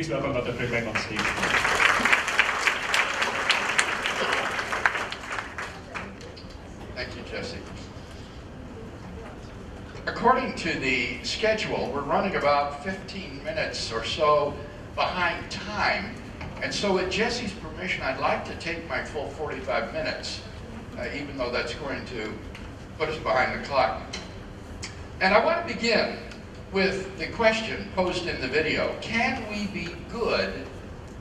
Please welcome Dr. Craig back on stage. Thank you, Jesse. According to the schedule, we're running about 15 minutes or so behind time. And so with Jesse's permission, I'd like to take my full 45 minutes, even though that's going to put us behind the clock. And I want to begin with the question posed in the video: can we be good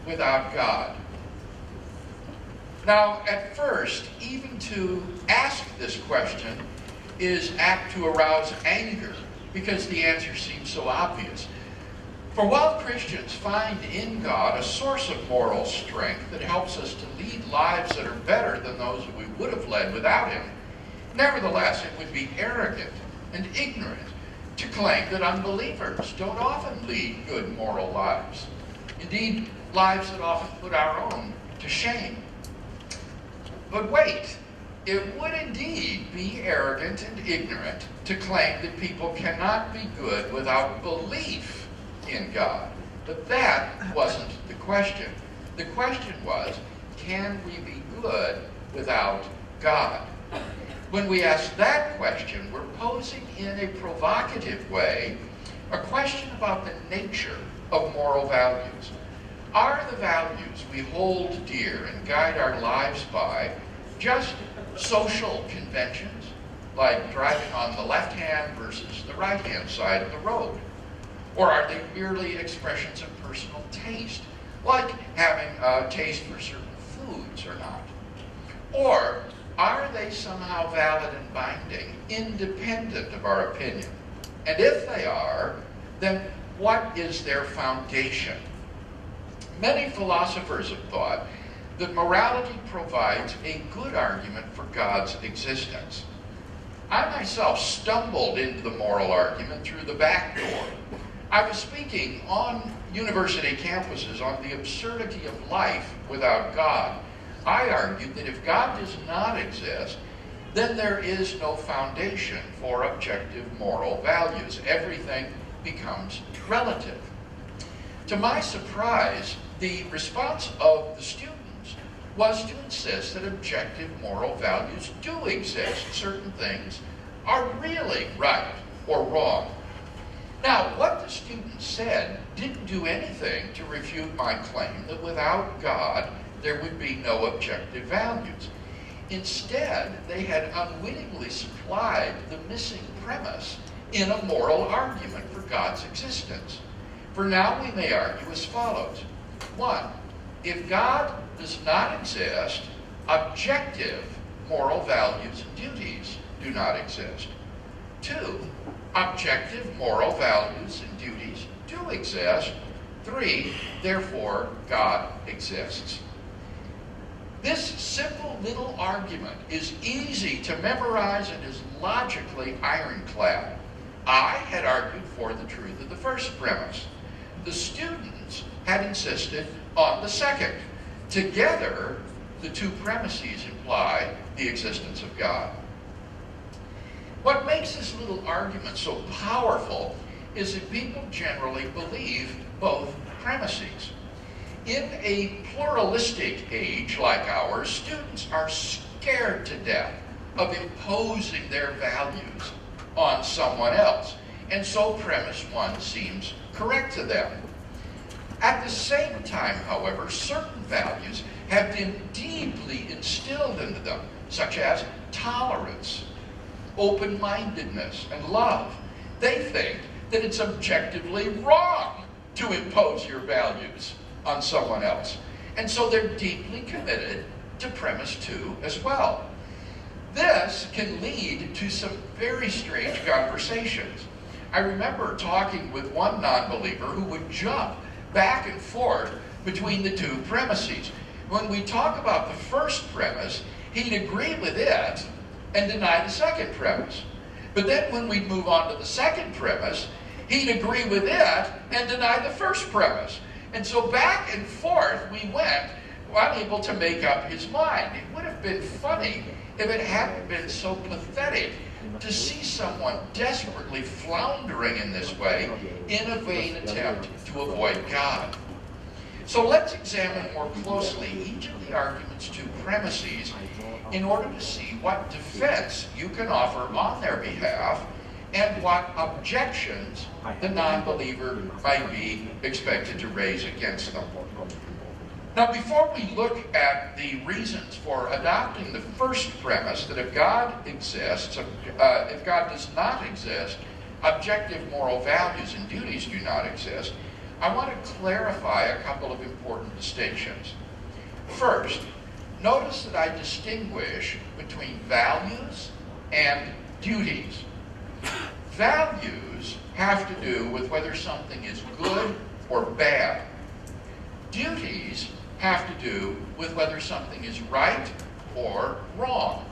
without God? Now, at first, even to ask this question is apt to arouse anger, because the answer seems so obvious. For while Christians find in God a source of moral strength that helps us to lead lives that are better than those that we would have led without Him, nevertheless, it would be arrogant and ignorant to claim that unbelievers don't often lead good moral lives. Indeed, lives that often put our own to shame. But wait, it would indeed be arrogant and ignorant to claim that people cannot be good without belief in God. But that wasn't the question. The question was, can we be good without God? When we ask that question, we're posing in a provocative way a question about the nature of moral values. Are the values we hold dear and guide our lives by just social conventions, like driving on the left-hand versus the right-hand side of the road? Or are they merely expressions of personal taste, like having a taste for certain foods or not? Or are they somehow valid and binding, independent of our opinion? And if they are, then what is their foundation? Many philosophers have thought that morality provides a good argument for God's existence. I myself stumbled into the moral argument through the back door. I was speaking on university campuses on the absurdity of life without God. I argued that if God does not exist, then there is no foundation for objective moral values. Everything becomes relative. To my surprise, the response of the students was to insist that objective moral values do exist. Certain things are really right or wrong. Now, what the students said didn't do anything to refute my claim that without God, there would be no objective values. Instead, they had unwittingly supplied the missing premise in a moral argument for God's existence. For now we may argue as follows. 1. If God does not exist, objective moral values and duties do not exist. 2. Objective moral values and duties do exist. 3. Therefore, God exists. This simple little argument is easy to memorize and is logically ironclad. I had argued for the truth of the first premise. The students had insisted on the second. Together, the two premises imply the existence of God. What makes this little argument so powerful is that people generally believe both premises. In a pluralistic age like ours, students are scared to death of imposing their values on someone else, and so premise 1 seems correct to them. At the same time, however, certain values have been deeply instilled into them, such as tolerance, open-mindedness, and love. They think that it's objectively wrong to impose your values on someone else. And so they're deeply committed to premise 2 as well. This can lead to some very strange conversations. I remember talking with one non-believer who would jump back and forth between the two premises. When we talk about the first premise, he'd agree with it and deny the second premise. But then when we'd move on to the second premise, he'd agree with it and deny the first premise. And so back and forth we went, unable to make up his mind. It would have been funny if it hadn't been so pathetic to see someone desperately floundering in this way in a vain attempt to avoid God. So let's examine more closely each of the argument's two premises in order to see what defense you can offer on their behalf and what objections the non-believer might be expected to raise against them. Now, before we look at the reasons for adopting the first premise, that if God exists, if God does not exist, objective moral values and duties do not exist, I want to clarify a couple of important distinctions. First, notice that I distinguish between values and duties. Values have to do with whether something is good or bad. Duties have to do with whether something is right or wrong.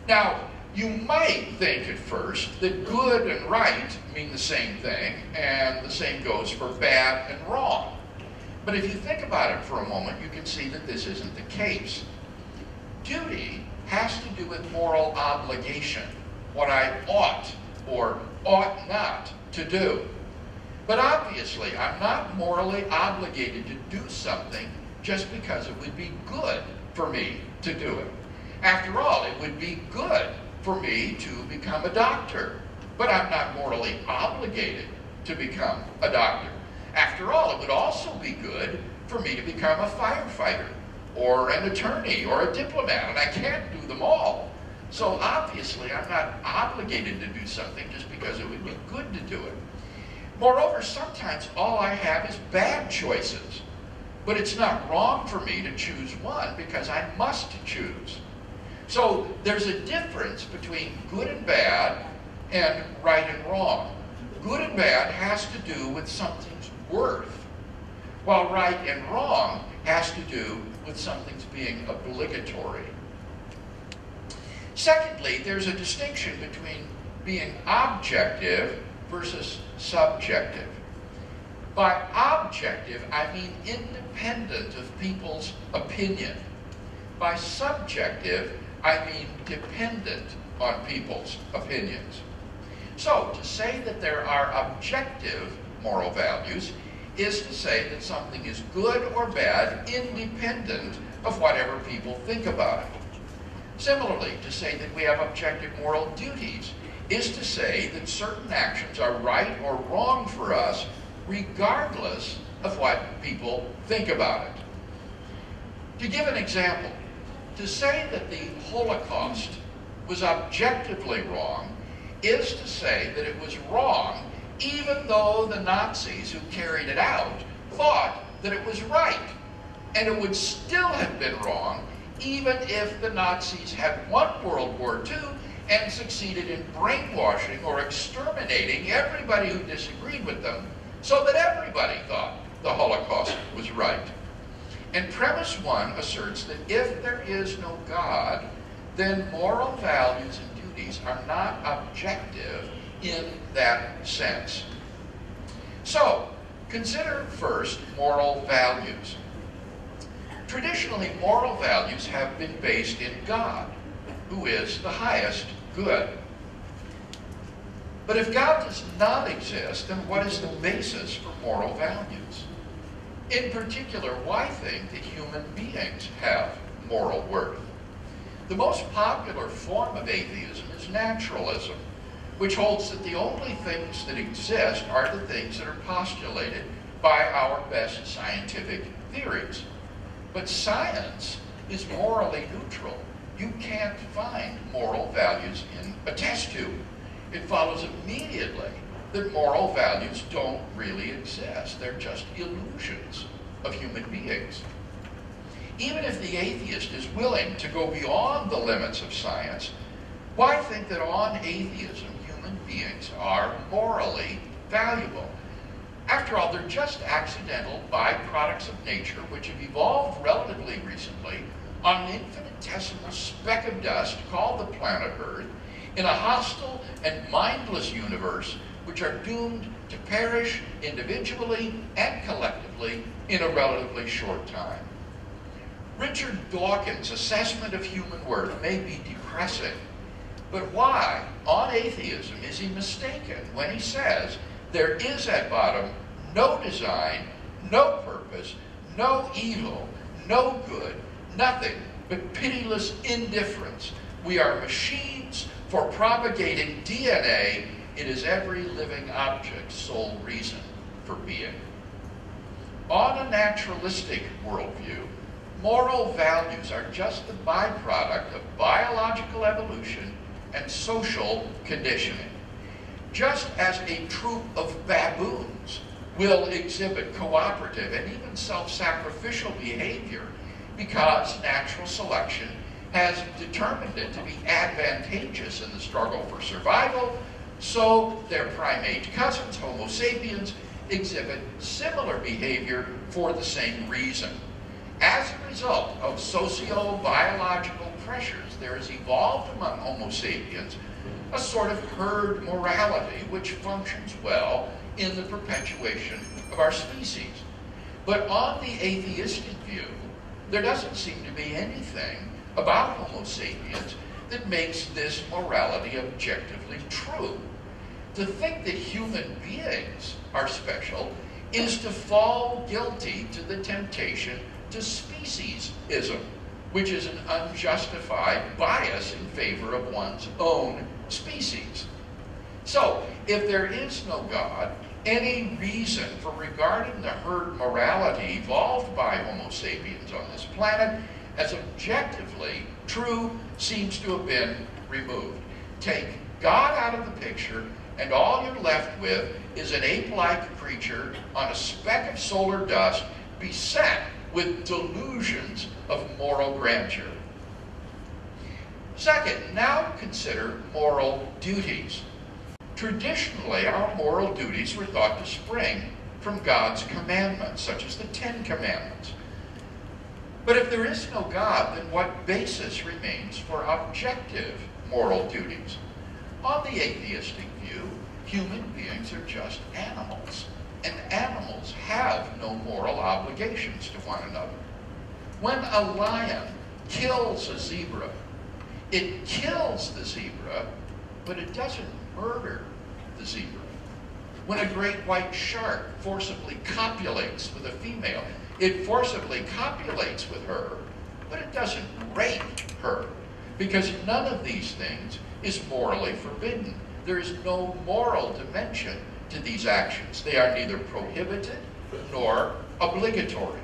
Now, you might think at first that good and right mean the same thing, and the same goes for bad and wrong. But if you think about it for a moment, you can see that this isn't the case. Duty has to do with moral obligation, what I ought or ought not to do. But obviously, I'm not morally obligated to do something just because it would be good for me to do it. After all, it would be good for me to become a doctor, but I'm not morally obligated to become a doctor. After all, it would also be good for me to become a firefighter, or an attorney, or a diplomat, and I can't do them all. So obviously, I'm not obligated to do something just because it would be good to do it. Moreover, sometimes all I have is bad choices, but it's not wrong for me to choose one because I must choose. So there's a difference between good and bad and right and wrong. Good and bad has to do with something's worth, while right and wrong has to do with something's being obligatory. Secondly, there's a distinction between being objective versus subjective. By objective, I mean independent of people's opinion. By subjective, I mean dependent on people's opinions. So, to say that there are objective moral values is to say that something is good or bad independent of whatever people think about it. Similarly, to say that we have objective moral duties is to say that certain actions are right or wrong for us regardless of what people think about it. To give an example, to say that the Holocaust was objectively wrong is to say that it was wrong even though the Nazis who carried it out thought that it was right. And it would still have been wrong even if the Nazis had won World War II and succeeded in brainwashing or exterminating everybody who disagreed with them so that everybody thought the Holocaust was right. And premise one asserts that if there is no God, then moral values and duties are not objective in that sense. So, consider first moral values. Traditionally, moral values have been based in God, who is the highest good. But if God does not exist, then what is the basis for moral values? In particular, why think that human beings have moral worth? The most popular form of atheism is naturalism, which holds that the only things that exist are the things that are postulated by our best scientific theories. But science is morally neutral. You can't find moral values in a test tube. It follows immediately that moral values don't really exist. They're just illusions of human beings. Even if the atheist is willing to go beyond the limits of science, why think that on atheism human beings are morally valuable? After all, they're just accidental byproducts of nature which have evolved relatively recently on an infinitesimal speck of dust called the planet Earth in a hostile and mindless universe which are doomed to perish individually and collectively in a relatively short time. Richard Dawkins' assessment of human worth may be depressing, but why, on atheism, is he mistaken when he says there is at bottom no design, no purpose, no evil, no good, nothing but pitiless indifference. We are machines for propagating DNA. It is every living object's sole reason for being. On a naturalistic worldview, moral values are just the byproduct of biological evolution and social conditioning. Just as a troop of baboons will exhibit cooperative and even self-sacrificial behavior because natural selection has determined it to be advantageous in the struggle for survival, so their primate cousins, Homo sapiens, exhibit similar behavior for the same reason. As a result of socio-biological pressures, there has evolved among Homo sapiens a sort of herd morality which functions well in the perpetuation of our species. But on the atheistic view, there doesn't seem to be anything about Homo sapiens that makes this morality objectively true. To think that human beings are special is to fall guilty to the temptation to speciesism, which is an unjustified bias in favor of one's own species. So, if there is no God, any reason for regarding the herd morality evolved by Homo sapiens on this planet as objectively true seems to have been removed. Take God out of the picture, and all you're left with is an ape-like creature on a speck of solar dust beset with delusions of moral grandeur. Second, now consider moral duties. Traditionally, our moral duties were thought to spring from God's commandments, such as the Ten Commandments. But if there is no God, then what basis remains for objective moral duties? On the atheistic view, human beings are just animals, and animals have no moral obligations to one another. When a lion kills a zebra, it kills the zebra, but it doesn't murder the zebra. When a great white shark forcibly copulates with a female, it forcibly copulates with her, but it doesn't rape her, because none of these things is morally forbidden. There is no moral dimension to these actions. They are neither prohibited nor obligatory.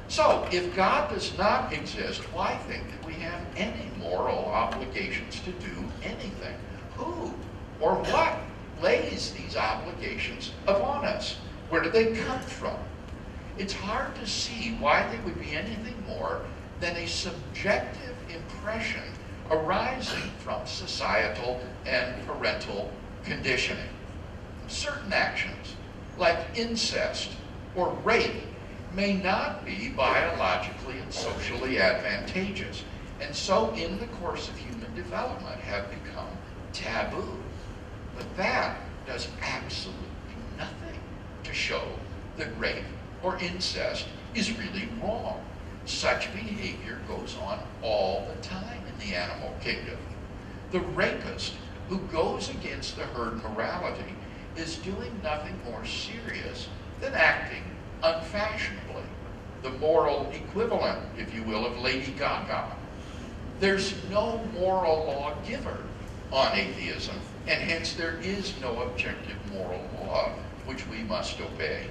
So, if God does not exist, why think that we have any moral obligations to do anything? Who or what lays these obligations upon us? Where do they come from? It's hard to see why they would be anything more than a subjective impression arising from societal and parental conditioning. Certain actions, like incest or rape, may not be biologically and socially advantageous, and so in the course of human development have become taboo. But that does absolutely nothing to show that rape or incest is really wrong. Such behavior goes on all the time in the animal kingdom. The rapist who goes against the herd morality is doing nothing more serious than acting unfashionably, the moral equivalent, if you will, of Lady Gaga. There's no moral lawgiver on atheism, and hence there is no objective moral law which we must obey.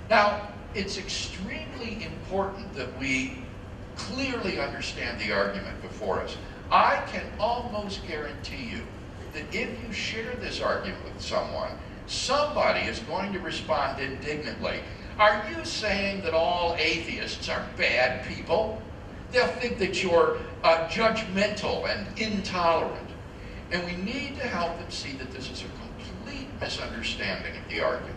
Now, it's extremely important that we clearly understand the argument before us. I can almost guarantee you that if you share this argument with someone, somebody is going to respond indignantly. Are you saying that all atheists are bad people? They'll think that you're judgmental and intolerant. And we need to help them see that this is a complete misunderstanding of the argument.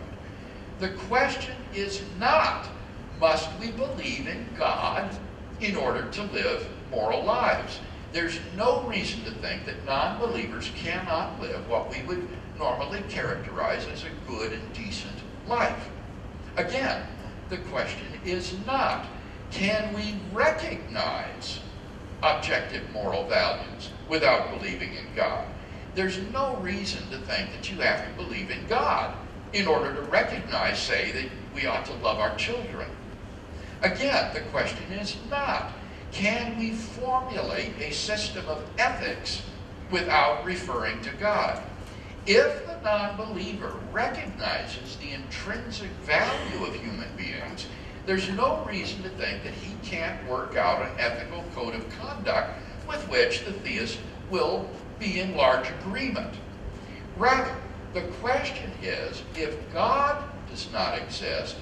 The question is not, must we believe in God in order to live moral lives? There's no reason to think that non-believers cannot live what we would normally characterize as a good and decent life. Again, the question is not, can we recognize objective moral values without believing in God? There's no reason to think that you have to believe in God in order to recognize, say, that we ought to love our children. Again, the question is not, can we formulate a system of ethics without referring to God? If the non-believer recognizes the intrinsic value of human beings, there's no reason to think that he can't work out an ethical code of conduct with which the theist will be in large agreement. Rather, the question is, if God does not exist,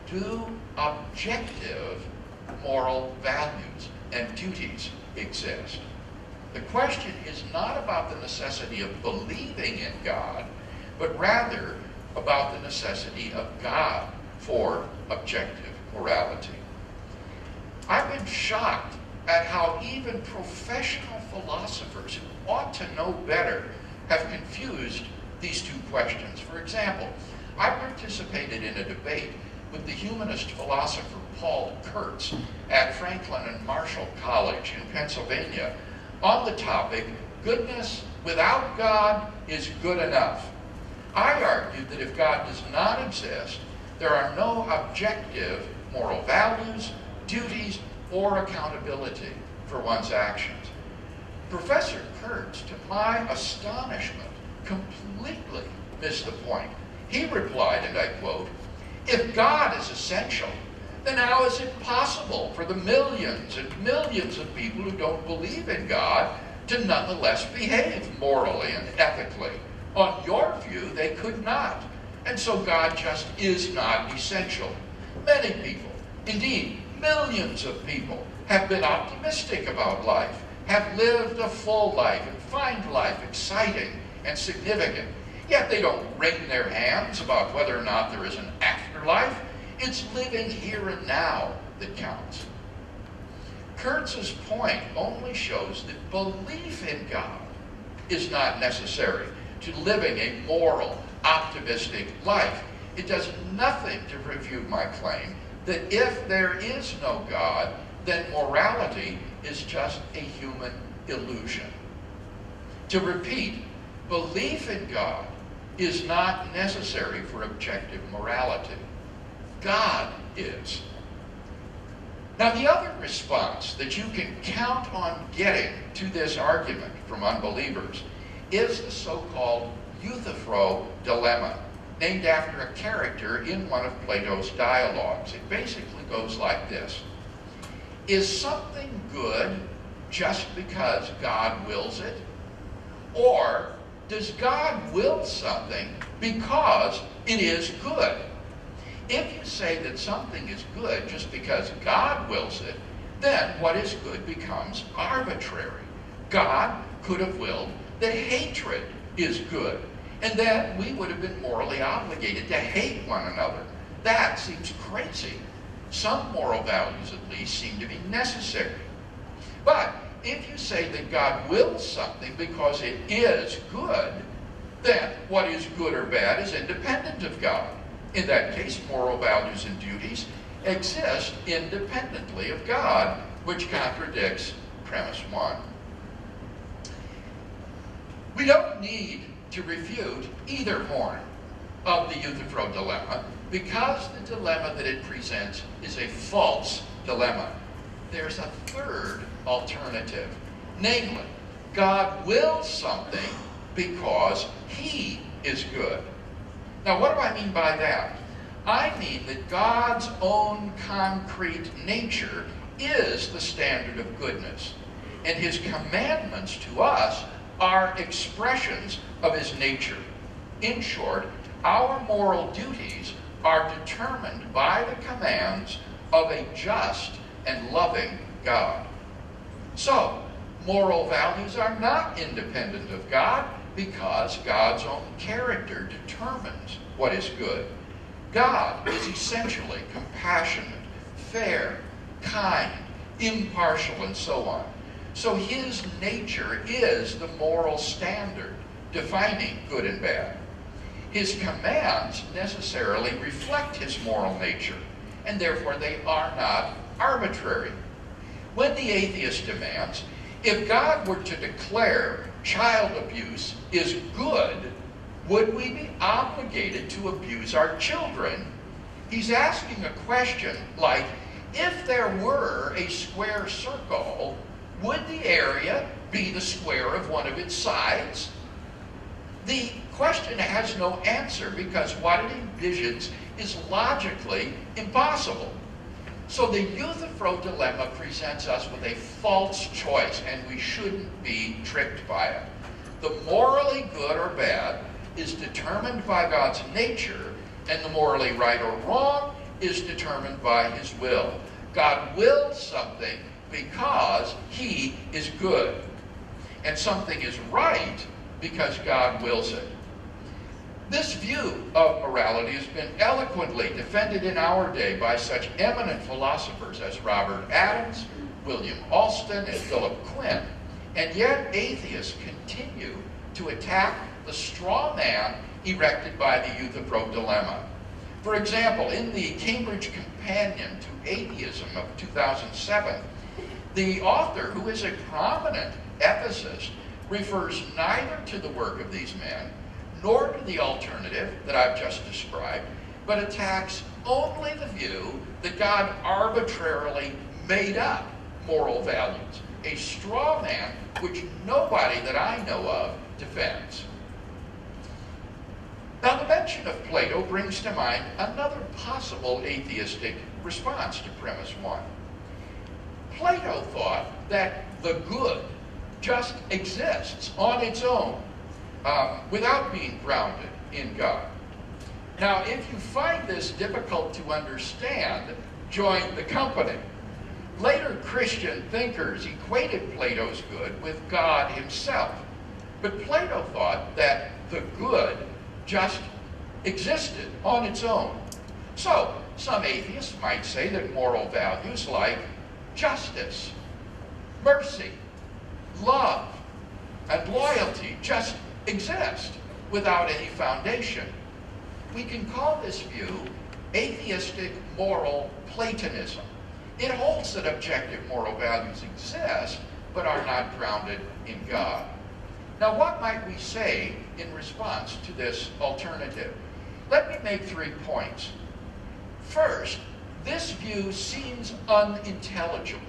do objective moral values and duties exist? The question is not about the necessity of believing in God, but rather about the necessity of God for objective morality. I've been shocked at how even professional philosophers who ought to know better have confused these two questions. For example, I participated in a debate with the humanist philosopher Paul Kurtz at Franklin and Marshall College in Pennsylvania on the topic, goodness without God is good enough. I argued that if God does not exist, there are no objective moral values, duties, or accountability for one's actions. Professor Kurtz, to my astonishment, completely missed the point. He replied, and I quote, "If God is essential, then how is it possible for the millions and millions of people who don't believe in God to nonetheless behave morally and ethically? On your view, they could not. And so God just is not essential. Many people, indeed millions of people, have been optimistic about life, have lived a full life, and find life exciting and significant. Yet they don't wring their hands about whether or not there is an afterlife. It's living here and now that counts." Kurtz's point only shows that belief in God is not necessary to living a moral, optimistic life. It does nothing to refute my claim that if there is no God, then morality is just a human illusion. To repeat, belief in God is not necessary for objective morality. God is. Now, the other response that you can count on getting to this argument from unbelievers is the so-called Euthyphro Dilemma, named after a character in one of Plato's dialogues. It basically goes like this. Is something good just because God wills it? Or does God will something because it is good? If you say that something is good just because God wills it, then what is good becomes arbitrary. God could have willed that hatred is good, and then we would have been morally obligated to hate one another. That seems crazy. Some moral values, at least, seem to be necessary. But if you say that God wills something because it is good, then what is good or bad is independent of God. In that case, moral values and duties exist independently of God, which contradicts premise one. We don't need to refute either horn of the Euthyphro Dilemma because the dilemma that it presents is a false dilemma. There's a third alternative, namely, God wills something because He is good. Now, what do I mean by that? I mean that God's own concrete nature is the standard of goodness, and His commandments to us are expressions of His nature. In short, our moral duties are determined by the commands of a just and loving God. So, moral values are not independent of God because God's own character determines what is good. God is essentially compassionate, fair, kind, impartial, and so on. So His nature is the moral standard defining good and bad. His commands necessarily reflect His moral nature, and therefore they are not arbitrary. When the atheist demands, if God were to declare child abuse is good, would we be obligated to abuse our children? He's asking a question like, if there were a square circle, would the area be the square of one of its sides? The question has no answer because what it envisions is logically impossible. So the Euthyphro Dilemma presents us with a false choice, and we shouldn't be tricked by it. The morally good or bad is determined by God's nature, and the morally right or wrong is determined by his will. God wills something because he is good, and something is right because God wills it. This view of morality has been eloquently defended in our day by such eminent philosophers as Robert Adams, William Alston, and Philip Quinn, and yet atheists continue to attack the straw man erected by the Euthyphro Dilemma. For example, in the Cambridge Companion to Atheism of 2007, the author, who is a prominent ethicist, refers neither to the work of these men nor to the alternative that I've just described, but attacks only the view that God arbitrarily made up moral values, a straw man which nobody that I know of defends. Now, the mention of Plato brings to mind another possible atheistic response to premise one. Plato thought that the good just exists on its own without being grounded in God. Now, if you find this difficult to understand, join the company. Later Christian thinkers equated Plato's good with God himself. But Plato thought that the good just existed on its own. So, some atheists might say that moral values like justice, mercy, love, and loyalty just exist without any foundation. We can call this view atheistic moral Platonism. It holds that objective moral values exist but are not grounded in God. Now, what might we say in response to this alternative? Let me make 3 points. First, this view seems unintelligible.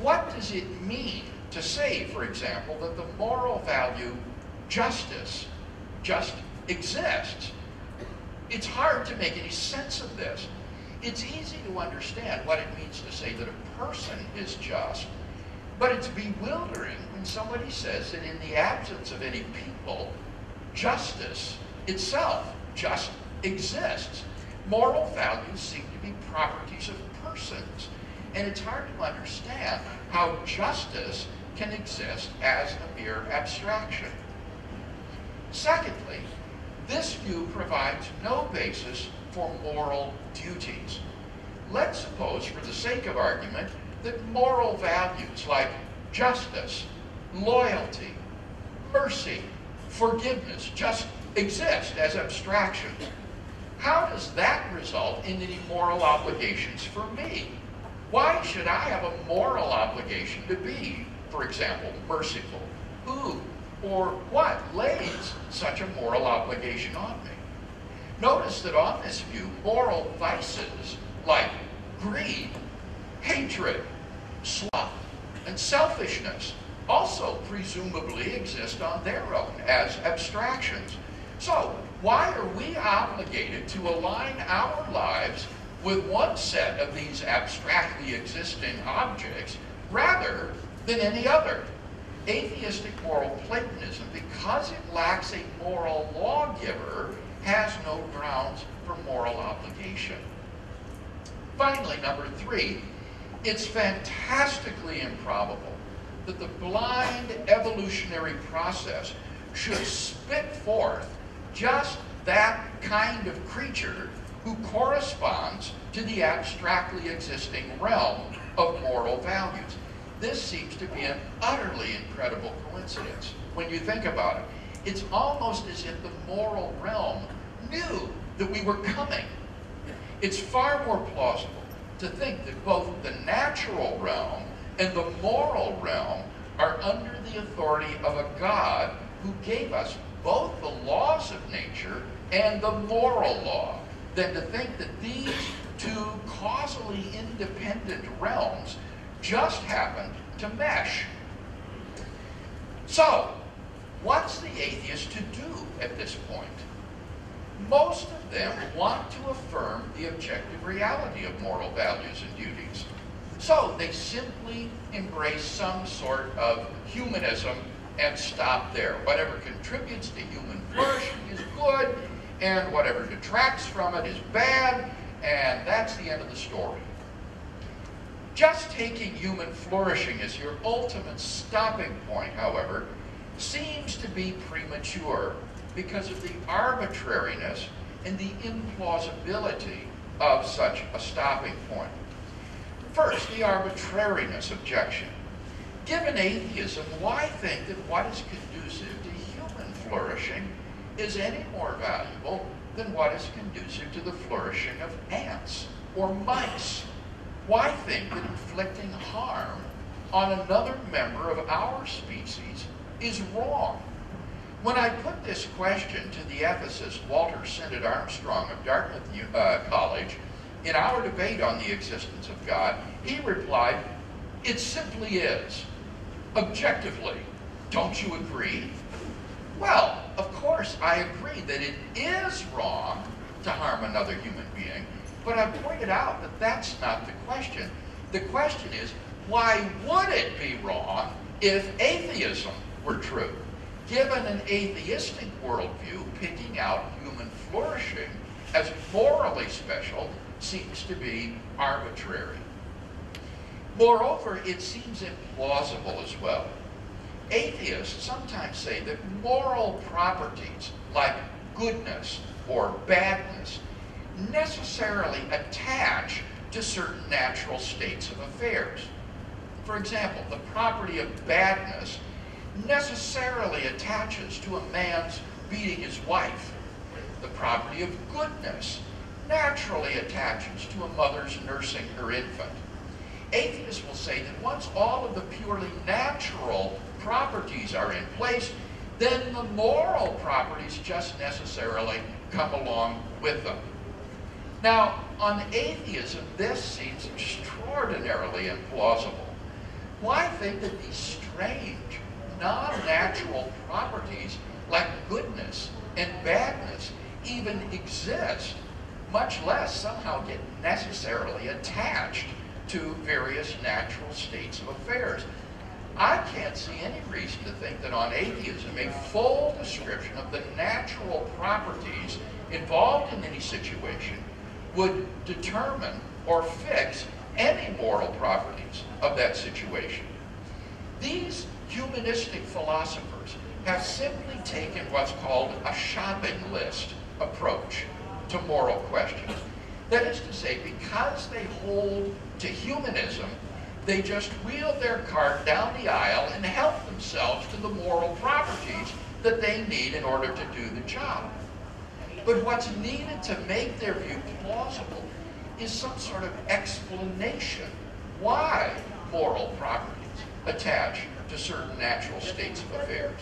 What does it mean to say, for example, that the moral value justice just exists? It's hard to make any sense of this. It's easy to understand what it means to say that a person is just, but it's bewildering when somebody says that in the absence of any people, justice itself just exists. Moral values seem to be properties of persons, and it's hard to understand how justice can exist as a mere abstraction. Secondly, this view provides no basis for moral duties. Let's suppose, for the sake of argument, that moral values like justice, loyalty, mercy, forgiveness just exist as abstractions. How does that result in any moral obligations for me? Why should I have a moral obligation to be, for example, merciful? Who or what lays such a moral obligation on me? Notice that on this view, moral vices like greed, hatred, sloth, and selfishness also presumably exist on their own as abstractions. So, why are we obligated to align our lives with one set of these abstractly existing objects rather than any other? Atheistic moral Platonism, because it lacks a moral lawgiver, has no grounds for moral obligation. Finally, number 3, it's fantastically improbable that the blind evolutionary process should spit forth just that kind of creature who corresponds to the abstractly existing realm of moral values. This seems to be an utterly incredible coincidence when you think about it. It's almost as if the moral realm knew that we were coming. It's far more plausible to think that both the natural realm and the moral realm are under the authority of a God who gave us both the laws of nature and the moral law than to think that these two causally independent realms just happen to mesh. So, what's the atheist to do at this point? Most of them want to affirm the objective reality of moral values and duties. So they simply embrace some sort of humanism and stop there. Whatever contributes to human flourishing is good, and whatever detracts from it is bad, and that's the end of the story. Just taking human flourishing as your ultimate stopping point, however, seems to be premature because of the arbitrariness and the implausibility of such a stopping point. First, the arbitrariness objection. Given atheism, why think that what is conducive to human flourishing is any more valuable than what is conducive to the flourishing of ants or mice? Why think that inflicting harm on another member of our species is wrong? When I put this question to the ethicist Walter Synod Armstrong of Dartmouth College in our debate on the existence of God, he replied, "It simply is. Objectively, don't you agree?" Well, of course I agree that it is wrong to harm another human being, but I pointed out that that's not the question. The question is, why would it be wrong if atheism were true? Given an atheistic worldview, picking out human flourishing as morally special seems to be arbitrary. Moreover, it seems implausible as well. Atheists sometimes say that moral properties like goodness or badness necessarily attach to certain natural states of affairs. For example, the property of badness necessarily attaches to a man's beating his wife. The property of goodness naturally attaches to a mother's nursing her infant. Atheists will say that once all of the purely natural properties are in place, then the moral properties just necessarily come along with them. Now, on atheism, this seems extraordinarily implausible. Why think that these strange, non-natural properties like goodness and badness even exist, much less somehow get necessarily attached to various natural states of affairs? I can't see any reason to think that on atheism, a full description of the natural properties involved in any situation would determine or fix any moral properties of that situation. These humanistic philosophers have simply taken what's called a shopping list approach to moral questions. That is to say, because they hold to humanism, they just wheel their cart down the aisle and help themselves to the moral properties that they need in order to do the job. But what's needed to make their view plausible is some sort of explanation why moral properties attach to certain natural states of affairs.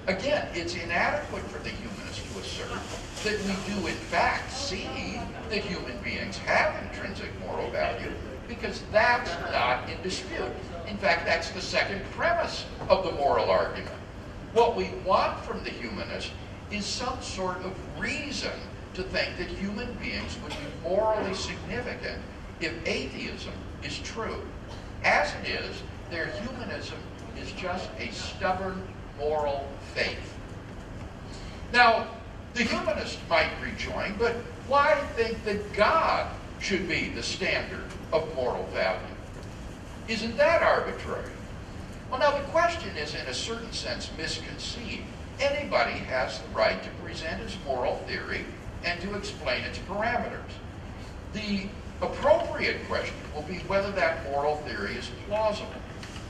Again, it's inadequate for the humanist to assert that we do in fact see that human beings have intrinsic moral value, because that's not in dispute. In fact, that's the second premise of the moral argument. What we want from the humanist is some sort of reason to think that human beings would be morally significant if atheism is true. As it is, their humanism is just a stubborn moral faith. Now, the humanist might rejoin, but why think that God should be the standard of moral value? Isn't that arbitrary? Well, now the question is in a certain sense misconceived. Anybody has the right to present his moral theory and to explain its parameters. The appropriate question will be whether that moral theory is plausible.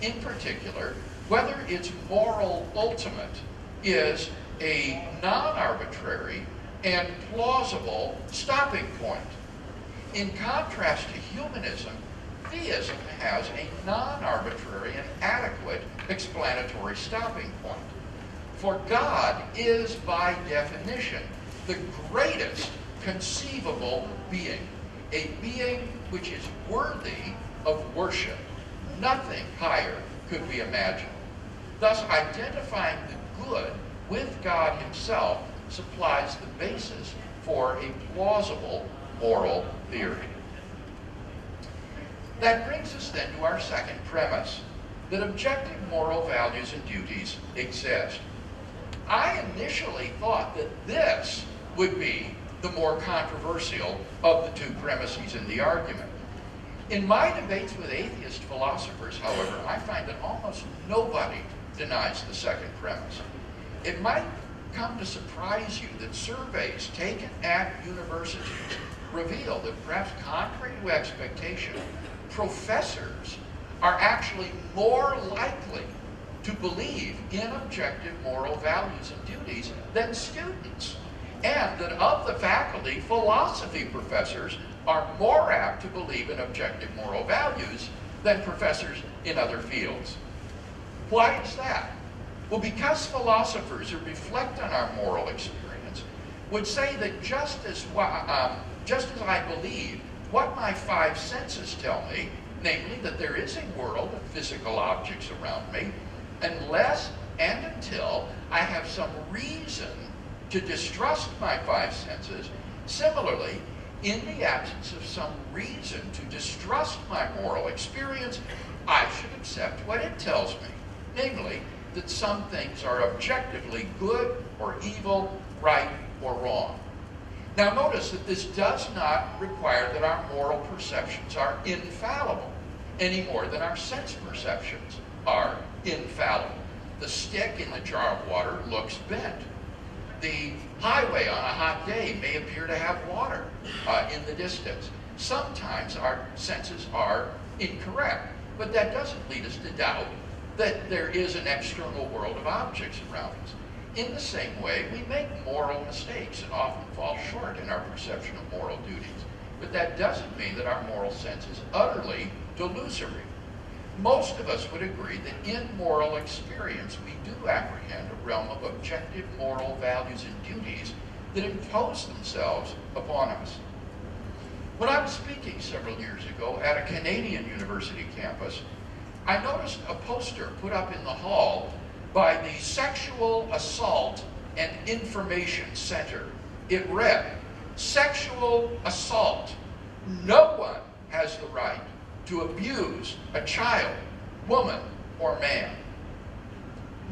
In particular, whether its moral ultimate is a non-arbitrary and plausible stopping point. In contrast to humanism, theism has a non-arbitrary and adequate explanatory stopping point. For God is, by definition, the greatest conceivable being, a being which is worthy of worship. Nothing higher could be imagined. Thus, identifying the good with God himself supplies the basis for a plausible moral theory. That brings us then to our second premise, that objective moral values and duties exist. I initially thought that this would be the more controversial of the two premises in the argument. In my debates with atheist philosophers, however, I find that almost nobody denies the second premise. It might come to surprise you that surveys taken at universities reveal that, perhaps contrary to expectation, professors are actually more likely to believe in objective moral values and duties than students, and that of the faculty, philosophy professors are more apt to believe in objective moral values than professors in other fields. Why is that? Well, because philosophers who reflect on our moral experience would say that just as I believe what my five senses tell me, namely that there is a world of physical objects around me, unless and until I have some reason to distrust my five senses, similarly, in the absence of some reason to distrust my moral experience, I should accept what it tells me, namely that some things are objectively good or evil, right or wrong. Now notice that this does not require that our moral perceptions are infallible, any more than our sense perceptions are infallible. The stick in the jar of water looks bent. The highway on a hot day may appear to have water in the distance. Sometimes our senses are incorrect, but that doesn't lead us to doubt that there is an external world of objects around us. In the same way, we make moral mistakes and often fall short in our perception of moral duties. But that doesn't mean that our moral sense is utterly delusory. Most of us would agree that in moral experience, we do apprehend a realm of objective moral values and duties that impose themselves upon us. When I was speaking several years ago at a Canadian university campus, I noticed a poster put up in the hall by the Sexual Assault and Information Center. It read, "Sexual assault. No one has the right to abuse a child, woman, or man."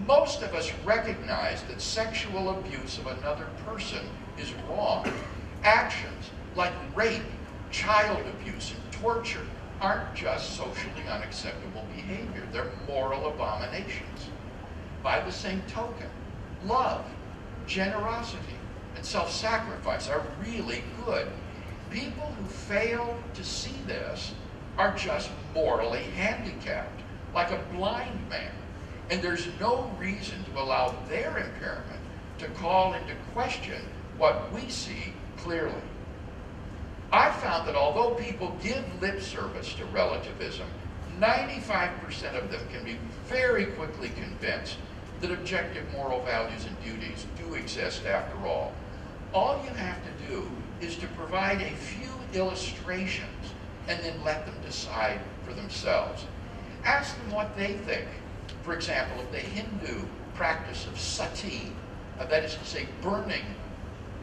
Most of us recognize that sexual abuse of another person is wrong. Actions like rape, child abuse, and torture aren't just socially unacceptable behavior. They're moral abominations. By the same token, love, generosity, and self-sacrifice are really good. People who fail to see this are just morally handicapped, like a blind man, and there's no reason to allow their impairment to call into question what we see clearly. I found that although people give lip service to relativism, 95% of them can be very quickly convinced that objective moral values and duties do exist after all. All you have to do is to provide a few illustrations and then let them decide for themselves. Ask them what they think. For example, of the Hindu practice of sati, that is to say, burning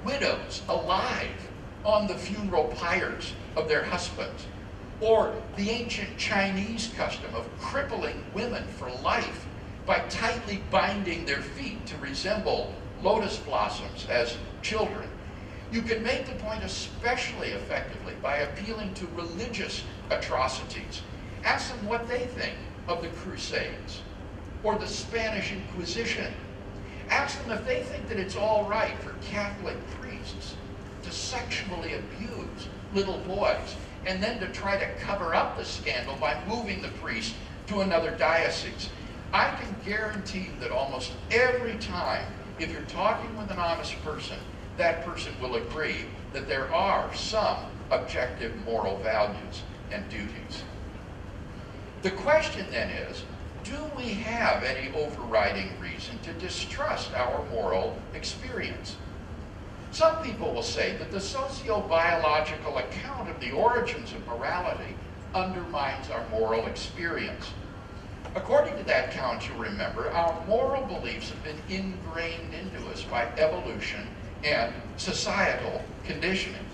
widows alive on the funeral pyres of their husbands, or the ancient Chinese custom of crippling women for life by tightly binding their feet to resemble lotus blossoms as children. You can make the point especially effectively by appealing to religious atrocities. Ask them what they think of the Crusades or the Spanish Inquisition. Ask them if they think that it's all right for Catholic priests to sexually abuse little boys and then to try to cover up the scandal by moving the priest to another diocese. I can guarantee you that almost every time, if you're talking with an honest person, that person will agree that there are some objective moral values and duties. The question then is, do we have any overriding reason to distrust our moral experience? Some people will say that the sociobiological account of the origins of morality undermines our moral experience. According to that count, you remember, our moral beliefs have been ingrained into us by evolution and societal conditioning.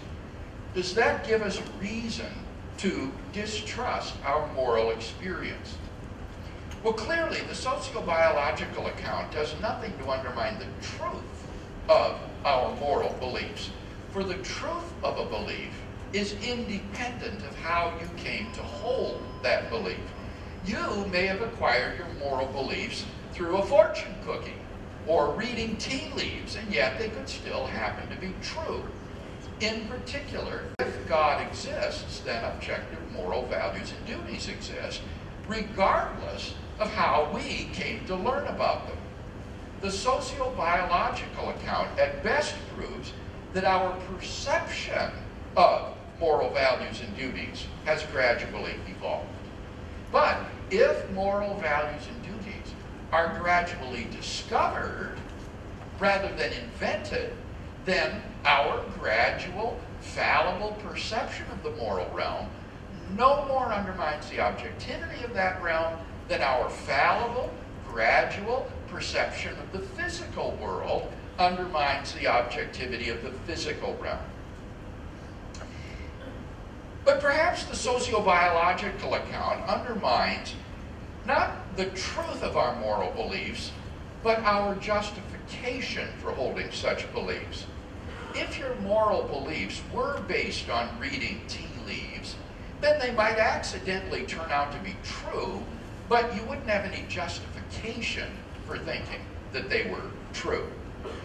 Does that give us reason to distrust our moral experience? Well, clearly, the sociobiological account does nothing to undermine the truth of our moral beliefs. For the truth of a belief is independent of how you came to hold that belief. You may have acquired your moral beliefs through a fortune cookie or reading tea leaves, and yet they could still happen to be true. In particular, if God exists, then objective moral values and duties exist, regardless of how we came to learn about them. The sociobiological account at best proves that our perception of moral values and duties has gradually evolved. But if moral values and duties are gradually discovered rather than invented, then our gradual, fallible perception of the moral realm no more undermines the objectivity of that realm than our fallible, gradual perception of the physical world undermines the objectivity of the physical realm. But perhaps the sociobiological account undermines not the truth of our moral beliefs, but our justification for holding such beliefs. If your moral beliefs were based on reading tea leaves, then they might accidentally turn out to be true, but you wouldn't have any justification for thinking that they were true.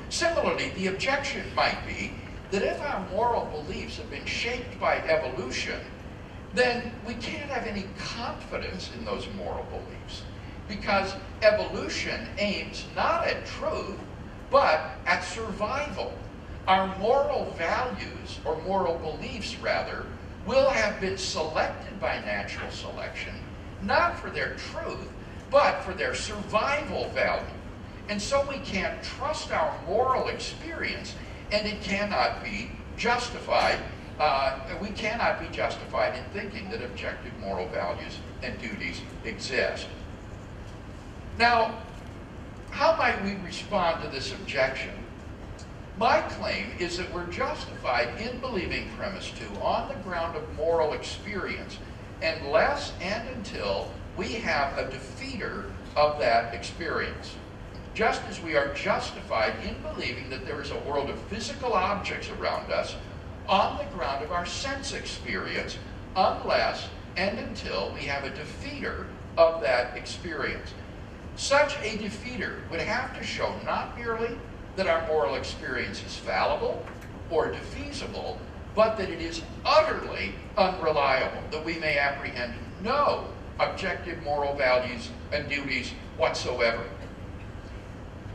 Similarly, the objection might be that if our moral beliefs have been shaped by evolution, then we can't have any confidence in those moral beliefs, because evolution aims not at truth, but at survival. Our moral values, or moral beliefs rather, will have been selected by natural selection, not for their truth, but for their survival value. And so we can't trust our moral experience, and it cannot be justified. We cannot be justified in thinking that objective moral values and duties exist. Now, how might we respond to this objection? My claim is that we're justified in believing premise 2 on the ground of moral experience, unless and until we have a defeater of that experience. Just as we are justified in believing that there is a world of physical objects around us on the ground of our sense experience, unless and until we have a defeater of that experience. Such a defeater would have to show not merely that our moral experience is fallible or defeasible, but that it is utterly unreliable, that we may apprehend no objective moral values and duties whatsoever.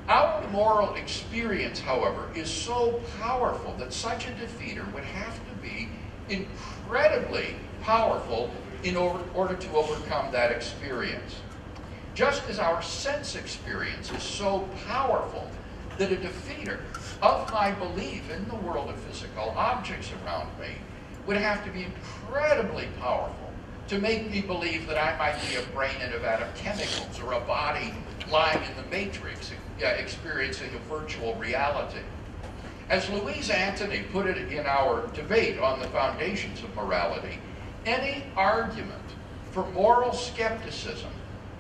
Our moral experience, however, is so powerful that such a defeater would have to be incredibly powerful in order to overcome that experience. Just as our sense experience is so powerful that a defeater of my belief in the world of physical objects around me would have to be incredibly powerful to make me believe that I might be a brain in a vat of chemicals or a body lying in the matrix experiencing a virtual reality. As Louise Antony put it in our debate on the foundations of morality, any argument for moral skepticism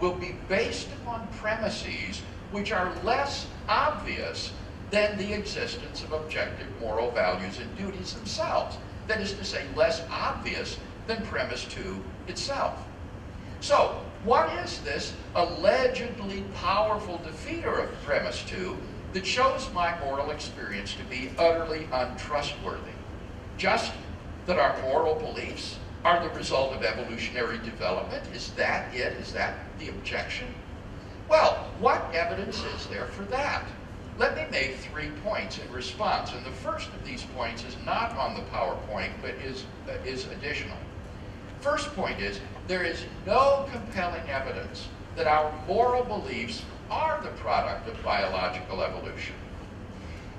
will be based upon premises which are less obvious than the existence of objective moral values and duties themselves. That is to say, less obvious than premise 2 itself. So, what is this allegedly powerful defeater of premise 2 that shows my moral experience to be utterly untrustworthy? Just that our moral beliefs are the result of evolutionary development? Is that it? Is that the objection? Well, what evidence is there for that? Let me make 3 points in response, and the first of these points is not on the PowerPoint, but is additional. First point is, there is no compelling evidence that our moral beliefs are the product of biological evolution.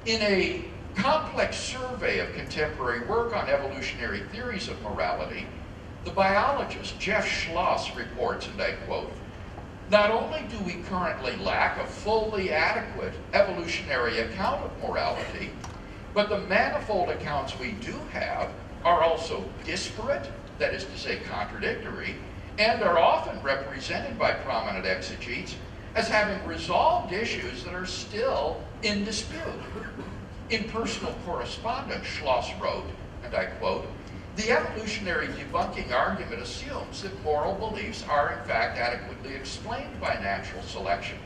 In a complex survey of contemporary work on evolutionary theories of morality, the biologist Jeff Schloss reports, and I quote, "Not only do we currently lack a fully adequate evolutionary account of morality, but the manifold accounts we do have are also disparate, that is to say contradictory, and are often represented by prominent exegetes as having resolved issues that are still in dispute." In personal correspondence, Schloss wrote, and I quote, "The evolutionary debunking argument assumes that moral beliefs are in fact adequately explained by natural selection.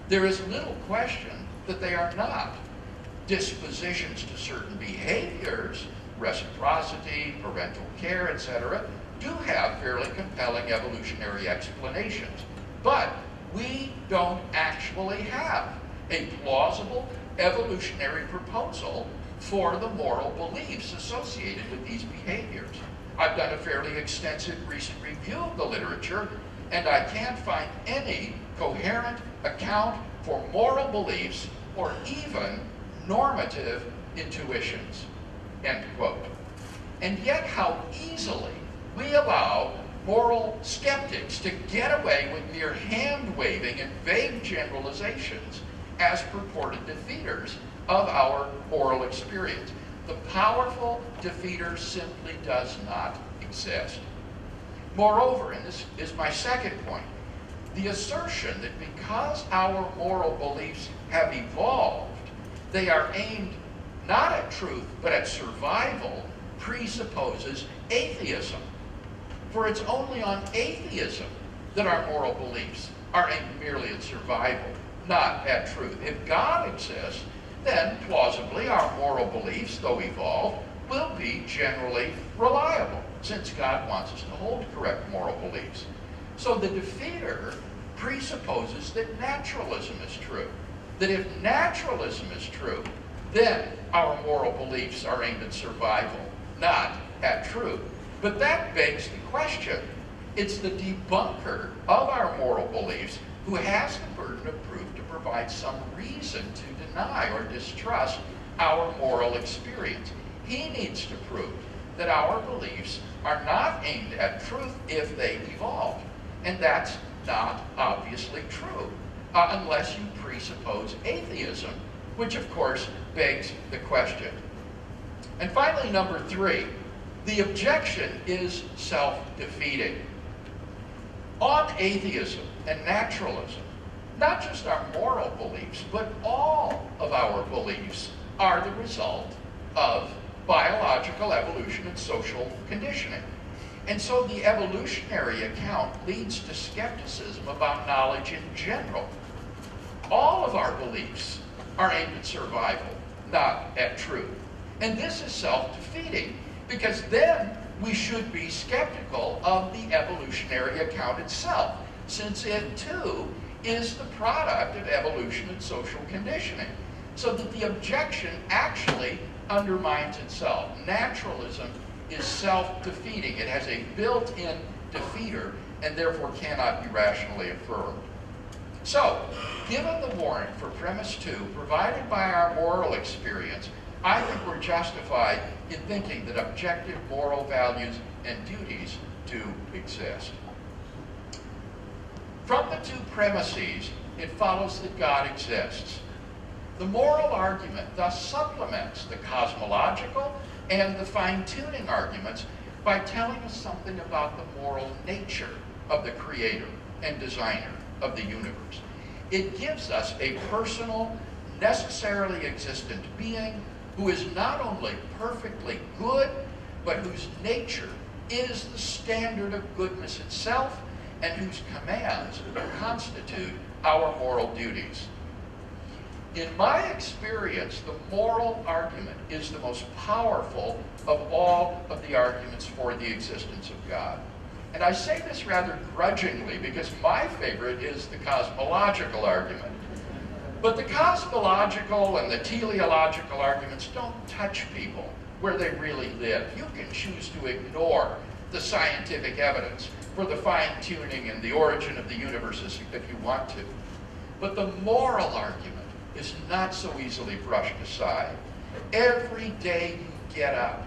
There is little question that they are not. Dispositions to certain behaviors, reciprocity, parental care, etc., do have fairly compelling evolutionary explanations, but we don't actually have a plausible evolutionary proposal for the moral beliefs associated with these behaviors. I've done a fairly extensive recent review of the literature, and I can't find any coherent account for moral beliefs or even normative intuitions," end quote. And yet how easily we allow moral skeptics to get away with mere hand-waving and vague generalizations as purported defeaters of our moral experience. The powerful defeater simply does not exist. Moreover, and this is my second point, the assertion that because our moral beliefs have evolved, they are aimed not at truth but at survival presupposes atheism. For it's only on atheism that our moral beliefs are aimed merely at survival, not at truth. If God exists, then plausibly our moral beliefs, though evolved, will be generally reliable, since God wants us to hold correct moral beliefs. So the defeater presupposes that naturalism is true. That if naturalism is true, then our moral beliefs are aimed at survival, not at truth. But that begs the question. It's the debunker of our moral beliefs who has the burden of proof to provide some reason to deny or distrust our moral experience. He needs to prove that our beliefs are not aimed at truth if they evolved. And that's not obviously true, unless you presuppose atheism, which of course begs the question. And finally, number three, the objection is self-defeating. On atheism and naturalism, not just our moral beliefs, but all of our beliefs are the result of biological evolution and social conditioning. And so the evolutionary account leads to skepticism about knowledge in general. All of our beliefs are aimed at survival, not at truth. And this is self-defeating, because then we should be skeptical of the evolutionary account itself, since it too is the product of evolution and social conditioning. So that the objection actually undermines itself. Naturalism is self-defeating. It has a built-in defeater and therefore cannot be rationally affirmed. So, given the warrant for premise 2 provided by our moral experience, I think we're justified in thinking that objective moral values and duties do exist. From the two premises, it follows that God exists. The moral argument thus supplements the cosmological and the fine-tuning arguments by telling us something about the moral nature of the creator and designer of the universe. It gives us a personal, necessarily existent being who is not only perfectly good, but whose nature is the standard of goodness itself, and whose commands constitute our moral duties. In my experience, the moral argument is the most powerful of all of the arguments for the existence of God. And I say this rather grudgingly, because my favorite is the cosmological argument. But the cosmological and the teleological arguments don't touch people where they really live. You can choose to ignore the scientific evidence for the fine-tuning and the origin of the universe if you want to. But the moral argument is not so easily brushed aside. Every day you get up,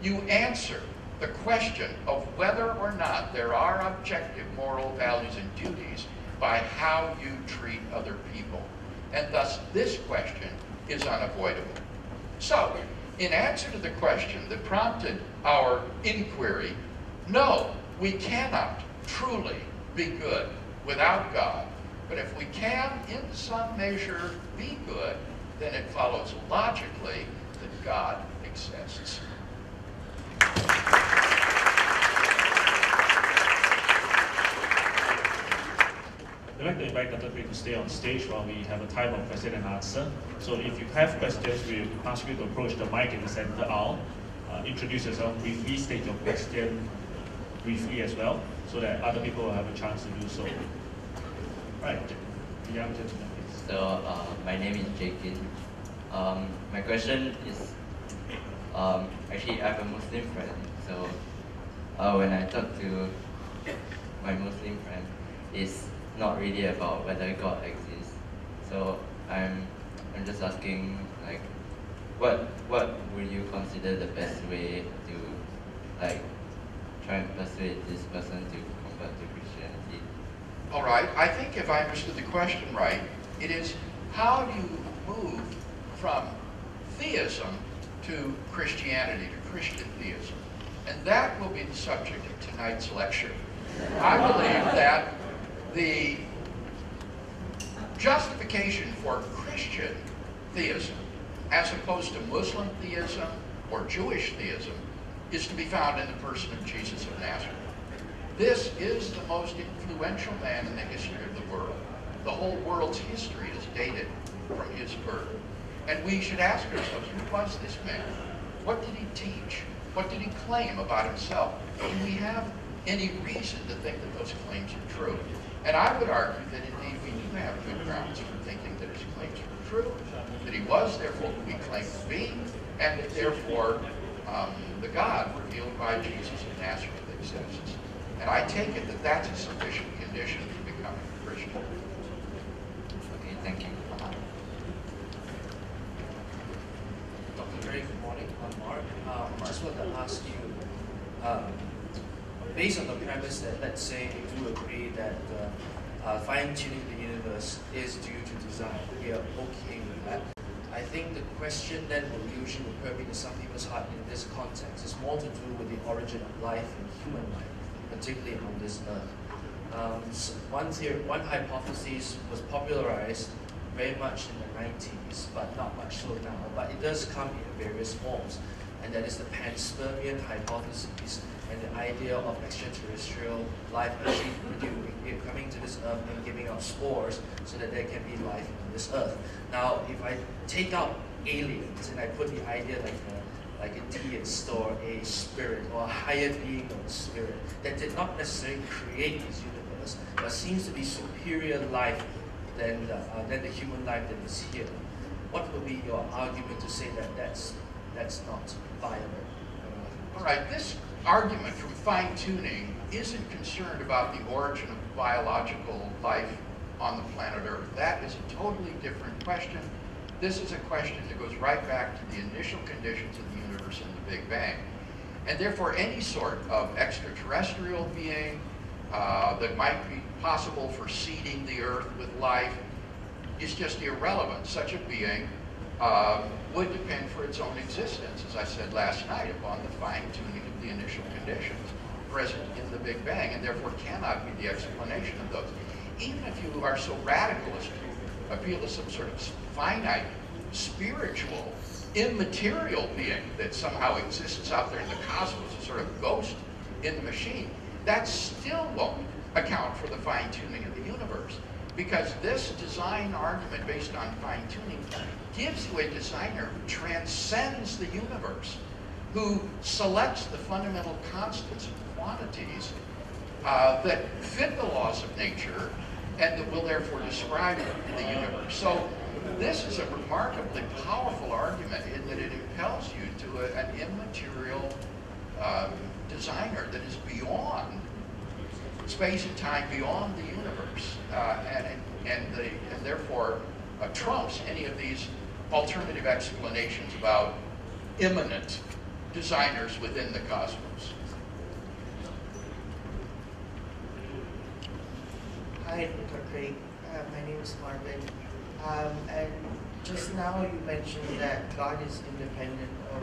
you answer the question of whether or not there are objective moral values and duties by how you treat other people. And thus, this question is unavoidable. So, in answer to the question that prompted our inquiry, no, we cannot truly be good without God. But if we can, in some measure, be good, then it follows logically that God exists. I'd like to invite Dr. Green to stay on stage while we have a time of question and answer. So if you have questions, we ask you to approach the mic in the center aisle. Introduce yourself briefly, state your question briefly as well, so that other people will have a chance to do so. Right, the young gentleman, please. So my name is Jakin. My question is, actually I have a Muslim friend. So when I talk to my Muslim friend, it's not really about whether God exists. So I'm just asking, like, what would you consider the best way to, like, try and persuade this person to convert to Christianity? All right, I think if I understood the question right, it is how do you move from theism to Christianity, to Christian theism? And that will be the subject of tonight's lecture. I believe that the justification for Christian theism, as opposed to Muslim theism or Jewish theism, is to be found in the person of Jesus of Nazareth. This is the most influential man in the history of the world. The whole world's history is dated from his birth. And we should ask ourselves, who was this man? What did he teach? What did he claim about himself? Do we have any reason to think that those claims are true? And I would argue that indeed we do have good grounds for thinking that his claims were true, that he was therefore who he claimed to be, and that therefore the God revealed by Jesus of Nazareth exists. And I take it that that's a sufficient condition to becoming a Christian. Okay, thank you. Dr. Ray, good morning. I'm Mark. I just want to ask you, based on the premise that, let's say, you do agree that fine-tuning the universe is due to design, we are okay with that. I think the question then will usually occur into some people's heart in this context. It's more to do with the origin of life and human life, particularly on this earth. So one hypothesis was popularized very much in the 90s, but not much so now. But it does come in various forms, and that is the panspermian hypothesis and the idea of extraterrestrial life actually coming to this earth and giving out spores so that there can be life on this earth. Now, if I take out aliens and I put the idea like a deist or a spirit or a higher being of a spirit that did not necessarily create this universe, but seems to be superior life than the human life that is here, what would be your argument to say that that's not viable? All right, this argument from fine-tuning isn't concerned about the origin of biological life on the planet Earth. That is a totally different question. This is a question that goes right back to the initial conditions of the universe in the Big Bang. And therefore, any sort of extraterrestrial being that might be possible for seeding the Earth with life is just irrelevant. Such a being would depend for its own existence, as I said last night, upon the fine-tuning of the initial conditions present in the Big Bang, and therefore cannot be the explanation of those. Even if you are so radical as to appeal to some sort of finite, spiritual, immaterial being that somehow exists out there in the cosmos, a sort of ghost in the machine, that still won't account for the fine-tuning of the universe. Because this design argument based on fine-tuning gives you a designer who transcends the universe, who selects the fundamental constants and quantities that fit the laws of nature and that will therefore describe the universe. So this is a remarkably powerful argument in that it impels you to an immaterial designer that is beyond space and time, beyond the universe, and therefore trumps any of these alternative explanations about immanent designers within the cosmos. Hi, Dr. Craig. My name is Marvin. And just now you mentioned that God is independent of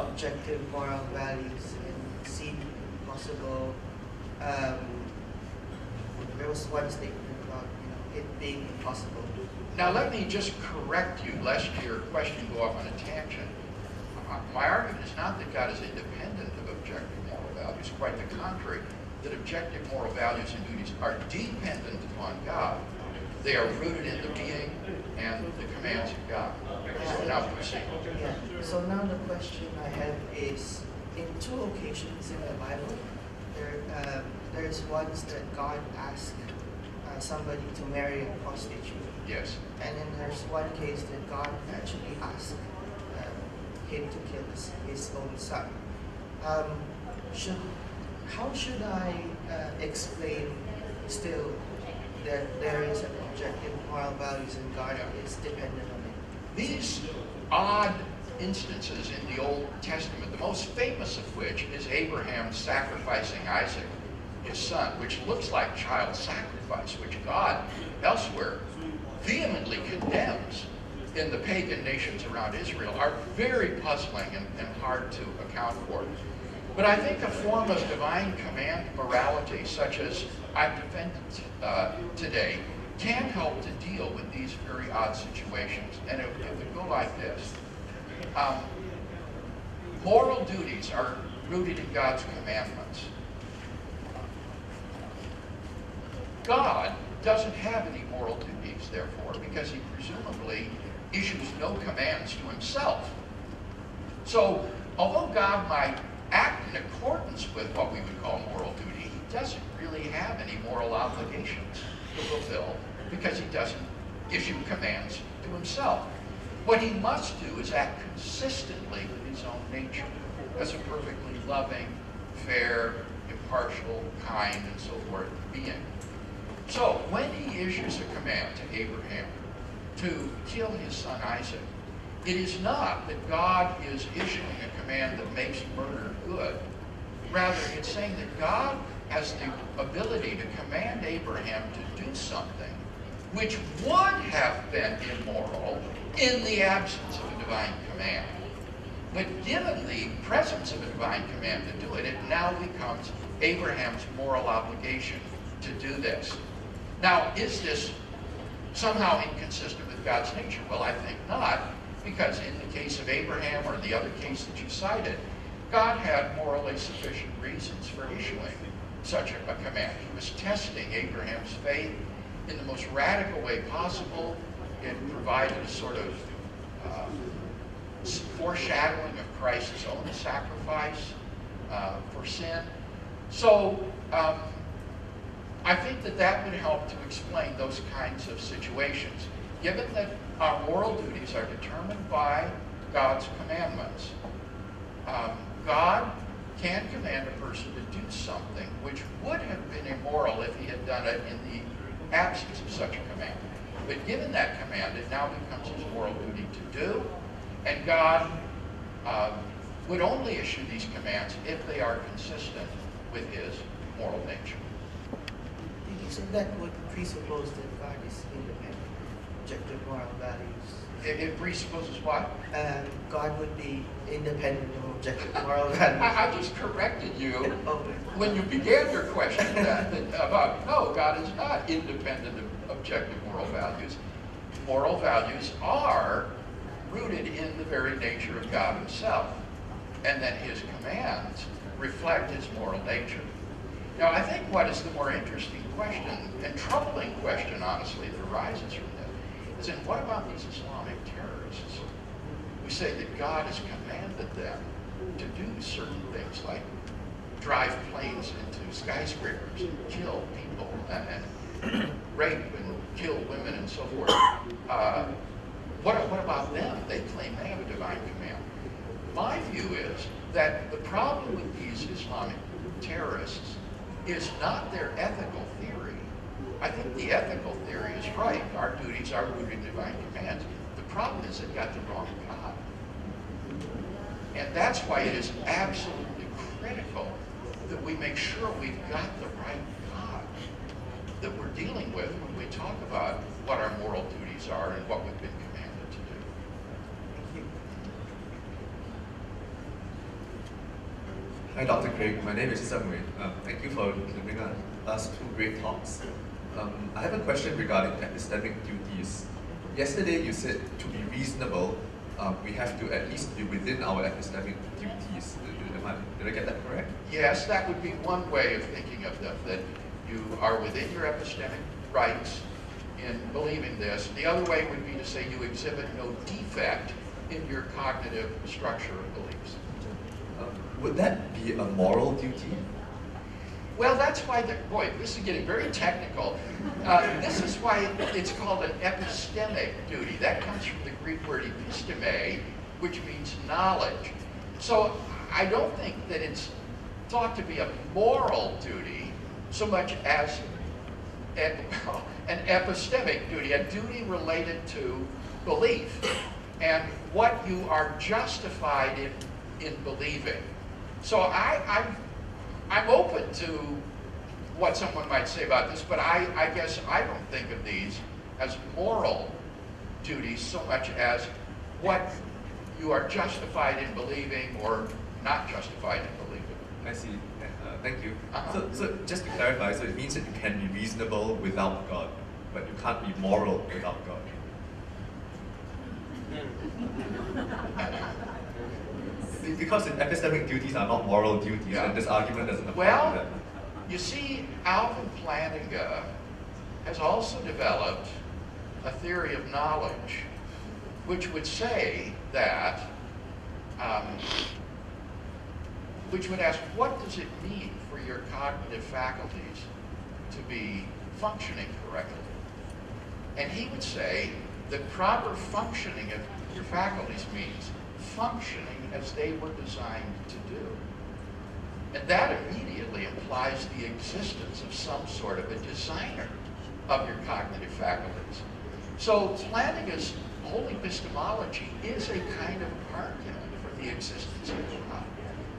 objective moral values and seem impossible. There was one statement about it being impossible. Now let me just correct you, lest your question go off on a tangent. My argument is not that God is independent of objective moral values, quite the contrary, that objective moral values and duties are dependent upon God. They are rooted in the being and the commands of God. So now proceed. Yeah. So now the question I have is, in two occasions in the Bible, there's once that God asked somebody to marry a prostitute. Yes. And then there's one case that God actually asked him to kill his own son. How should I explain still that there is an objective moral values and God is dependent on it? These odd instances in the Old Testament, the most famous of which is Abraham sacrificing Isaac, his son, which looks like child sacrifice, which God elsewhere vehemently condemns in the pagan nations around Israel, are very puzzling and hard to account for. But I think a form of divine command morality, such as I've defended today, can help to deal with these very odd situations. And it would go like this. Moral duties are rooted in God's commandments. God doesn't have any moral duties, therefore, because he presumably issues no commands to himself. So, although God might act in accordance with what we would call moral duty, he doesn't really have any moral obligations to fulfill because he doesn't issue commands to himself. What he must do is act consistently with his own nature as a perfectly loving, fair, impartial, kind, and so forth being. So, when he issues a command to Abraham to kill his son Isaac, it is not that God is issuing a command that makes murder good. Rather, it's saying that God has the ability to command Abraham to do something which would have been immoral in the absence of a divine command. But given the presence of a divine command to do it, it now becomes Abraham's moral obligation to do this. Now, is this somehow inconsistent with God's nature? Well, I think not, because in the case of Abraham or the other case that you cited, God had morally sufficient reasons for issuing such a command. He was testing Abraham's faith in the most radical way possible. It provided a sort of foreshadowing of Christ's own sacrifice for sin. So I think that that would help to explain those kinds of situations. Given that our moral duties are determined by God's commandments, God can command a person to do something which would have been immoral if he had done it in the absence of such a command. But given that command, it now becomes his moral duty to do, and God would only issue these commands if they are consistent with his moral nature. So that would presuppose that God is independent, objective moral values. It presupposes what? God would be independent of objective moral values. I just corrected you when you began your question about, no, God is not independent of objective moral values. Moral values are rooted in the very nature of God himself, and that his commands reflect his moral nature. Now, I think what is the more interesting question, and troubling question, honestly, that arises from this, is what about these Islamic terrorists? We say that God has commanded them to do certain things, like drive planes into skyscrapers and kill people, and rape and kill women and so forth. What about them? They claim they have a divine command. my view is that the problem with these Islamic terrorists is not their ethical theory. I think the ethical theory is right. Our duties are rooted in divine commands. The problem is they've got the wrong God. And that's why it is absolutely critical that we make sure we've got the right God that we're dealing with when we talk about what our moral duties are and what we've been commanded to do. Thank you. Hi, Dr. Craig. My name is Samway. Thank you for giving us two great talks. I have a question regarding epistemic duties. Yesterday you said to be reasonable, we have to at least be within our epistemic duties. Did I get that correct? Yes, that would be one way of thinking of them, that you are within your epistemic rights in believing this. The other way would be to say you exhibit no defect in your cognitive structure of beliefs. Would that be a moral duty? Well, that's why, boy, this is getting very technical. This is why it's called an epistemic duty. That comes from the Greek word episteme, which means knowledge. So I don't think that it's thought to be a moral duty so much as an epistemic duty, a duty related to belief and what you are justified in believing. So I'm open to what someone might say about this, but I guess I don't think of these as moral duties so much as what you are justified in believing or not justified in believing. I see. Thank you. So just to clarify, so it means that you can be reasonable without God, but you can't be moral without God. Because epistemic duties are not moral duties, and this argument doesn't apply to them. You see, Alvin Plantinga has also developed a theory of knowledge, which would say that, which would ask, what does it mean for your cognitive faculties to be functioning correctly? And he would say the proper functioning of your faculties means functioning as they were designed to do. And that immediately implies the existence of some sort of a designer of your cognitive faculties. So Plantinga's whole epistemology is a kind of argument for the existence of God,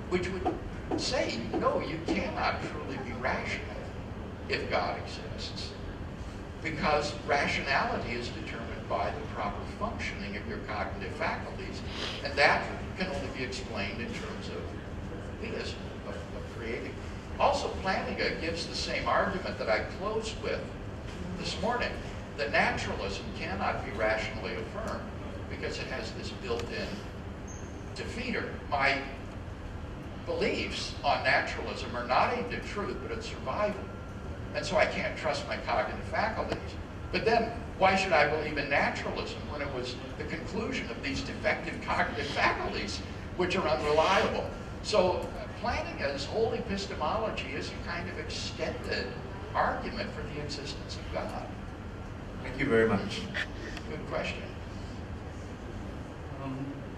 which would say, no, you cannot truly be rational if God exists, because rationality is determined by the proper functioning of your cognitive faculties, and that can only be explained in terms of theism, of creating. Also, Plantinga gives the same argument that I closed with this morning, that naturalism cannot be rationally affirmed because it has this built-in defeater. My beliefs on naturalism are not aimed at truth, but at survival. And so I can't trust my cognitive faculties. But then, why should I believe in naturalism when it was the conclusion of these defective cognitive faculties, which are unreliable? So Plantinga's whole epistemology is a kind of extended argument for the existence of God. Thank you very much. Good question.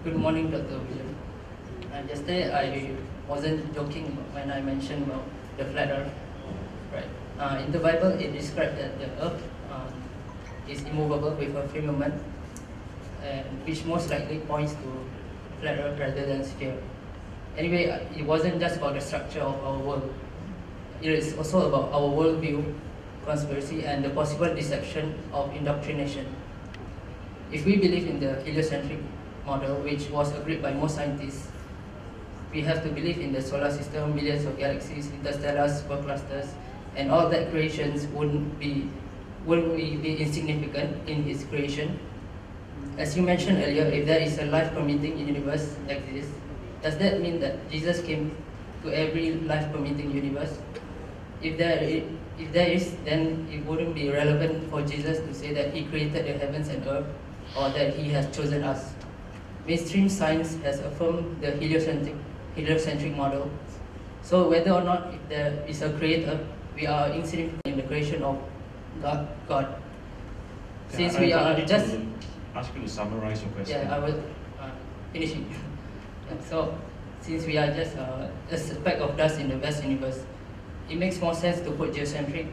Good morning, Dr. William. Yesterday I wasn't joking when I mentioned about the flat earth. Right. In the Bible, it described that the earth is immovable with a firmament, which most likely points to flat earth rather than sphere. Anyway, it wasn't just about the structure of our world. It is also about our worldview, conspiracy, and the possible deception of indoctrination. If we believe in the heliocentric model, which was agreed by most scientists, we have to believe in the solar system, millions of galaxies, interstellar superclusters, and all that creations wouldn't be insignificant in its creation. As you mentioned earlier, if there is a life-permitting universe exists, does that mean that Jesus came to every life-permitting universe? If there is, then it wouldn't be relevant for Jesus to say that he created the heavens and earth, or that he has chosen us. Mainstream science has affirmed the heliocentric model. So whether or not if there is a creator, we are insignificant in the creation of God. Since we are just... ask you to summarize your question. Yeah, I will finish it. Yeah, so, since we are just a speck of dust in the vast universe, it makes more sense to put geocentric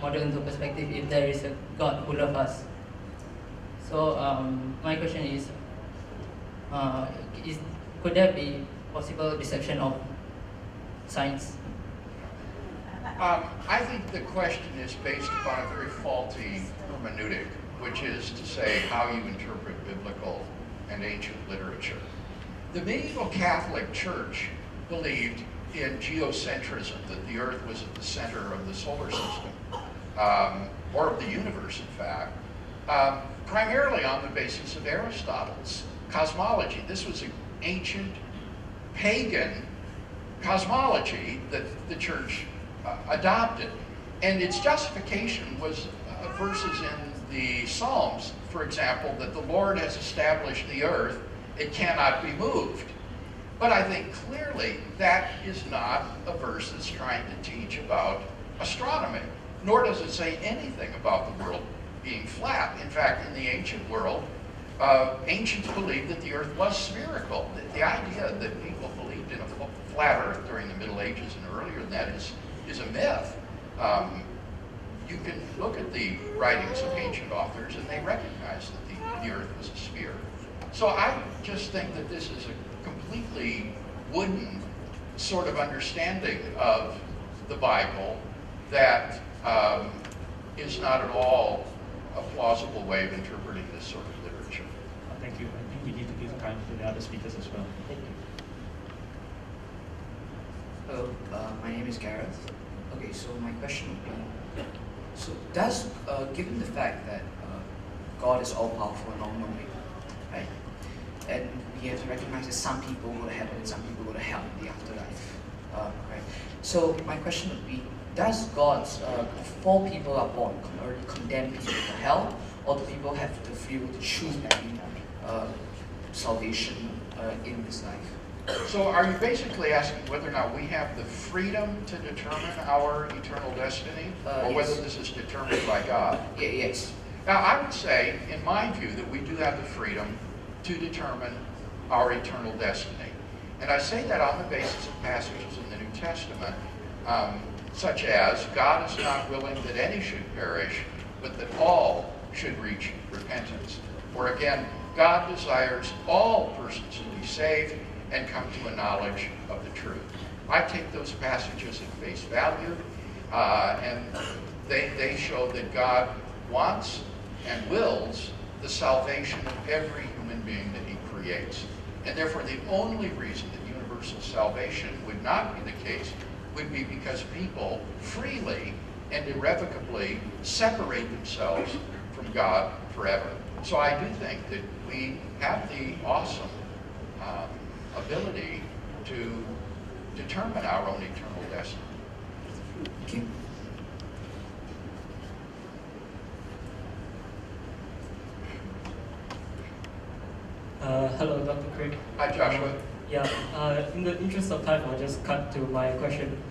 model into perspective if there is a God who loves us. So, my question is could there be possible deception of science? I think the question is based upon a very faulty hermeneutic, which is to say how you interpret biblical and ancient literature. The medieval Catholic Church believed in geocentrism, that the Earth was at the center of the solar system, or of the universe, in fact, primarily on the basis of Aristotle's cosmology. This was an ancient pagan cosmology that the Church adopted. And its justification was verses in the Psalms, for example, that the Lord has established the earth, it cannot be moved. But I think clearly that is not a verse that's trying to teach about astronomy, nor does it say anything about the world being flat. In fact, in the ancient world, ancients believed that the earth was spherical. The idea that people believed in a flat earth during the Middle Ages and earlier than that is a myth. You can look at the writings of ancient authors and they recognize that the earth was a sphere. So I just think that this is a completely wooden sort of understanding of the Bible that is not at all a plausible way of interpreting this sort of literature. Thank you. I think we need to give time to the other speakers as well. Thank you. Hello, my name is Gareth. Okay, so my question would be, so does, given the fact that God is all-powerful and all-knowing, right, and we have to recognize that some people go to heaven and some people go to hell in the afterlife, right? So my question would be, does God's, before people are born, already condemn people to hell, or do people have the free will to choose between salvation in this life? So are you basically asking whether or not we have the freedom to determine our eternal destiny, or whether this is determined by God? Yes. Now, I would say, in my view, that we do have the freedom to determine our eternal destiny. And I say that on the basis of passages in the New Testament, such as, God is not willing that any should perish, but that all should reach repentance. Or again, God desires all persons to be saved and come to a knowledge of the truth. I take those passages at face value, and they show that God wants and wills the salvation of every human being that he creates. And therefore, the only reason that universal salvation would not be the case would be because people freely and irrevocably separate themselves from God forever. So I do think that we have the awesome ability to determine our own eternal destiny. Thank you. Hello, Dr. Craig. Hi, Joshua. In the interest of time, I'll just cut to my question.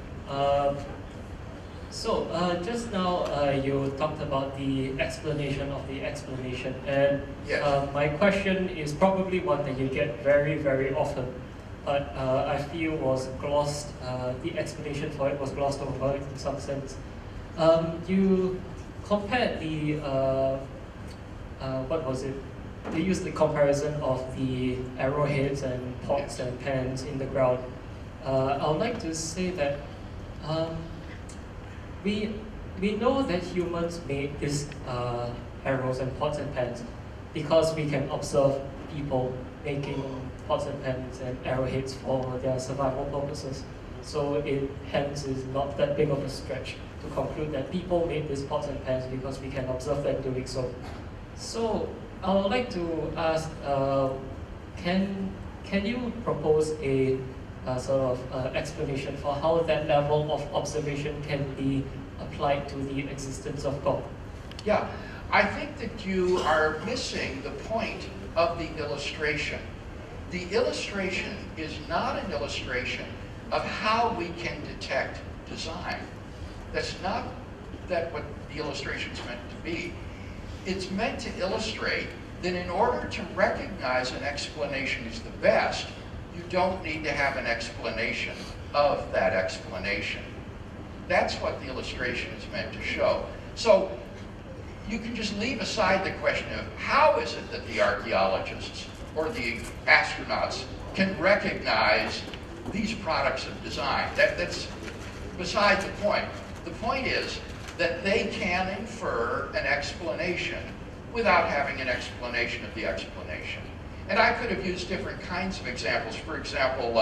Just now you talked about the explanation of the explanation, and yes. My question is probably one that you get very, very often, but I feel was glossed, the explanation for it was glossed over in some sense. You compared the, what was it? You used the comparison of the arrowheads and pots and pans in the ground. I would like to say that we know that humans made these arrows and pots and pans because we can observe people making pots and pans and arrowheads for their survival purposes. So it hence is not that big of a stretch to conclude that people made these pots and pans because we can observe them doing so. So I would like to ask, can you propose a sort of explanation for how that level of observation can be applied to the existence of God? Yeah, I think that you are missing the point of the illustration. The illustration is not an illustration of how we can detect design. That's not what the illustration is meant to be. It's meant to illustrate that in order to recognize an explanation is the best, you don't need to have an explanation of that explanation. That's what the illustration is meant to show. So you can just leave aside the question of how is it that the archaeologists or the astronauts can recognize these products of design. That's beside the point. The point is that they can infer an explanation without having an explanation of the explanation. And I could have used different kinds of examples. For example,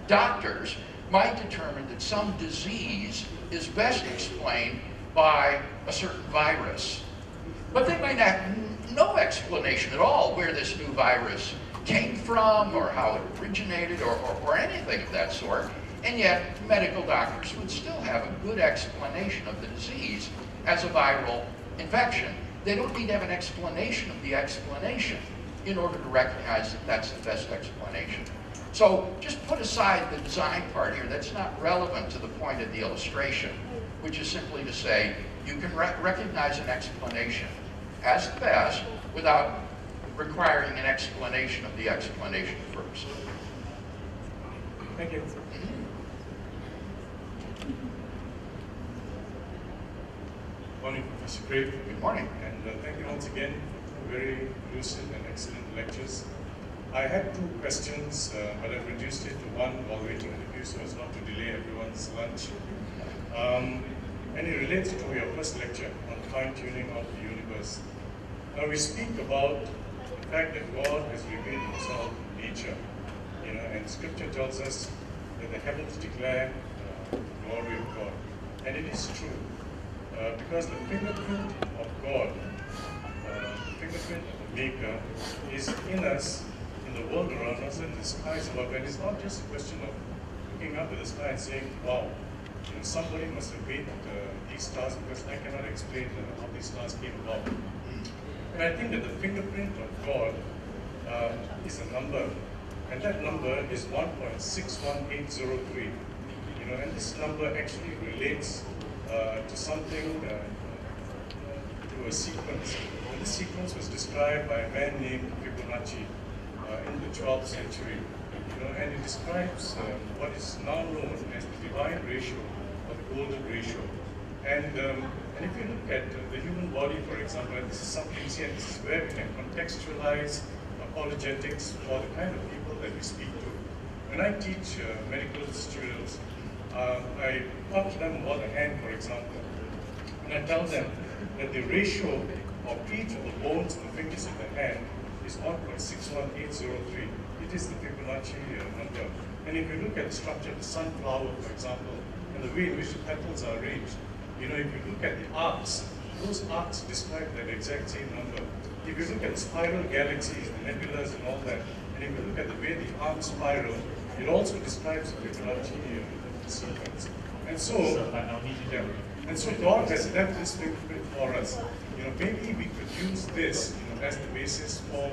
doctors might determine that some disease is best explained by a certain virus. But they might have no explanation at all where this new virus came from or how it originated or anything of that sort. And yet, medical doctors would still have a good explanation of the disease as a viral infection. They don't need to have an explanation of the explanation in order to recognize that that's the best explanation. So just put aside the design part here. That's not relevant to the point of the illustration, which is simply to say you can recognize an explanation as the best without requiring an explanation of the explanation first. Thank you. Morning, Professor Craig. Good morning. And thank you once again for very lucid and excellent lectures. I had two questions, but I've reduced it to one while waiting with you so as not to delay everyone's lunch. And it relates to your first lecture on fine-tuning of the universe. Now we speak about the fact that God has revealed himself in nature, and Scripture tells us that the heavens declare the glory of God. And it is true, because the fingerprint of God, the fingerprint of the Maker, is in us, in the world around us, and the skies above. And it's not just a question of looking up at the sky and saying, wow, somebody must have made these stars, because I cannot explain how these stars came about. And I think that the fingerprint of God is a number, and that number is 1.61803. And this number actually relates to something, to a sequence. And this sequence was described by a man named Fibonacci in the 12th century. And it describes what is now known as the divine ratio, or the golden ratio. And if you look at the human body, for example, and this is something, see, and this is where we can contextualize apologetics for the kind of people that we speak to. When I teach medical students, I talk to them about the hand, for example, and I tell them that the ratio of each of the bones in the fingers of the hand is 1.61803. It is the Fibonacci number. And if you look at the structure of the sunflower, for example, and the way in which the petals are arranged, if you look at the arcs, those arcs describe that exact same number. If you look at spiral galaxies, the nebulas and all that, and if you look at the way the arms spiral, it also describes the Fibonacci sequence. And so, God has left this fingerprint for us. Maybe we could use this as the basis for,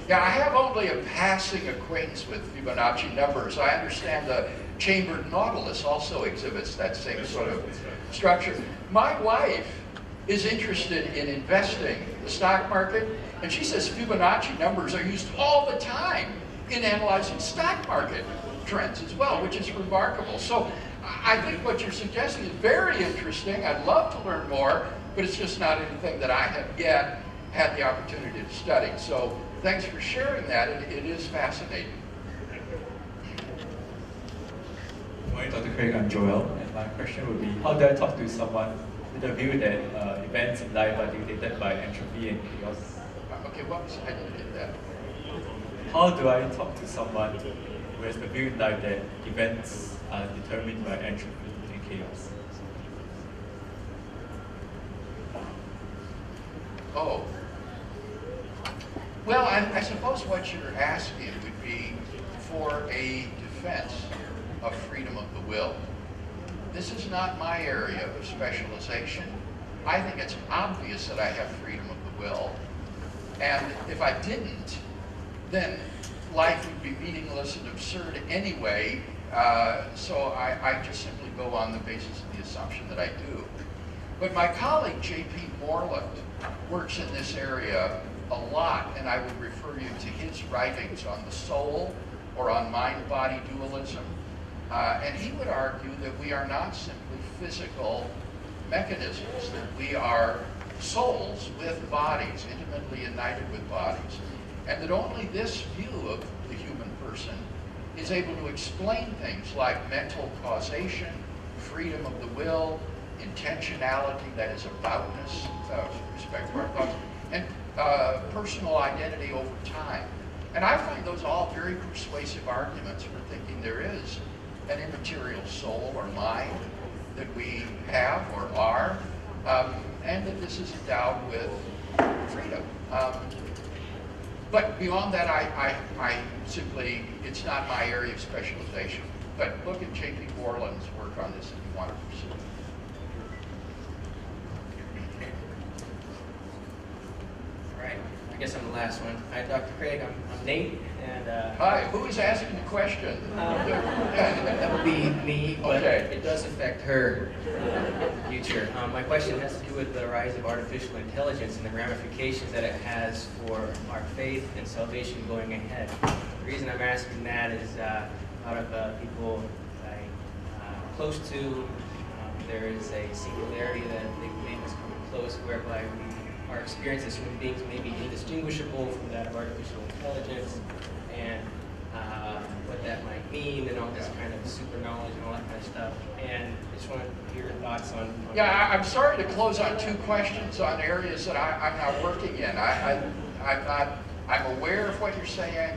Yeah, I have only a passing acquaintance with Fibonacci numbers. I understand the chambered nautilus also exhibits that same sort of structure. My wife is interested in investing in the stock market, and she says Fibonacci numbers are used all the time in analyzing stock market trends as well, which is remarkable. So I think what you're suggesting is very interesting. I'd love to learn more, but it's just not anything that I have yet had the opportunity to study. So thanks for sharing that. It is fascinating. Good morning, Dr. Craig. I'm Joel, and my question would be, how do I talk to someone with the view that events in life are dictated by entropy and chaos? Okay, what was I didn't get that. How do I talk to someone who has the view in life that events are determined by entropy and chaos? Oh. Well, I suppose what you're asking would be for a defense of freedom of the will. This is not my area of specialization. I think it's obvious that I have freedom of the will. And if I didn't, then life would be meaningless and absurd anyway. So I just simply go on the basis of the assumption that I do. But my colleague, J.P. Moreland, works in this area a lot, and I would refer you to his writings on the soul or on mind-body dualism. And he would argue that we are not simply physical mechanisms, that we are souls with bodies, intimately united with bodies, and that only this view of the human person is able to explain things like mental causation, freedom of the will, intentionality, that is aboutness with respect to our thoughts, and personal identity over time. And I find those all very persuasive arguments for thinking there is an immaterial soul or mind that we have or are, and that this is endowed with freedom. But beyond that, I simply, it's not my area of specialization. But look at J.P. Borland's work on this if you want to pursue it. All right, I guess I'm the last one. Hi, Dr. Craig, I'm Nate, and... Hi, who is asking the question? That would be me, but okay. It does affect her future. My question has to do with the rise of artificial intelligence and the ramifications that it has for our faith and salvation going ahead. The reason I'm asking that is out of people I'm close to, there is a singularity that they claim is coming close, whereby our experience as human beings may be indistinguishable from that of artificial intelligence, and what that might mean, and all this kind of super knowledge and all that kind of stuff. And I just want to hear your thoughts on yeah, I'm sorry to close on two questions on areas that I'm not working in. I'm aware of what you're saying.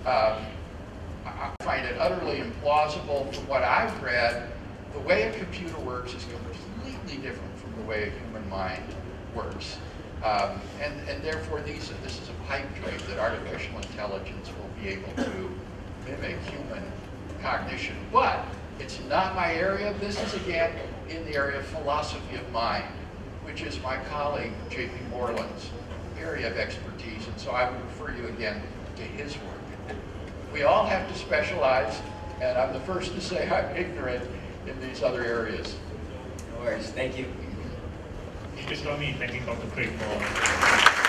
I find it utterly implausible from what I've read. The way a computer works is completely different from the way a human mind works. And therefore, this is a pipe dream that artificial intelligence will be able to mimic human cognition. But it's not my area. This is, again, in the area of philosophy of mind, which is my colleague J.P. Borland's area of expertise. And so I would refer you again to his work. We all have to specialize, and I'm the first to say I'm ignorant in these other areas. No worries. Thank you. You just join me in thanking Dr. Craig for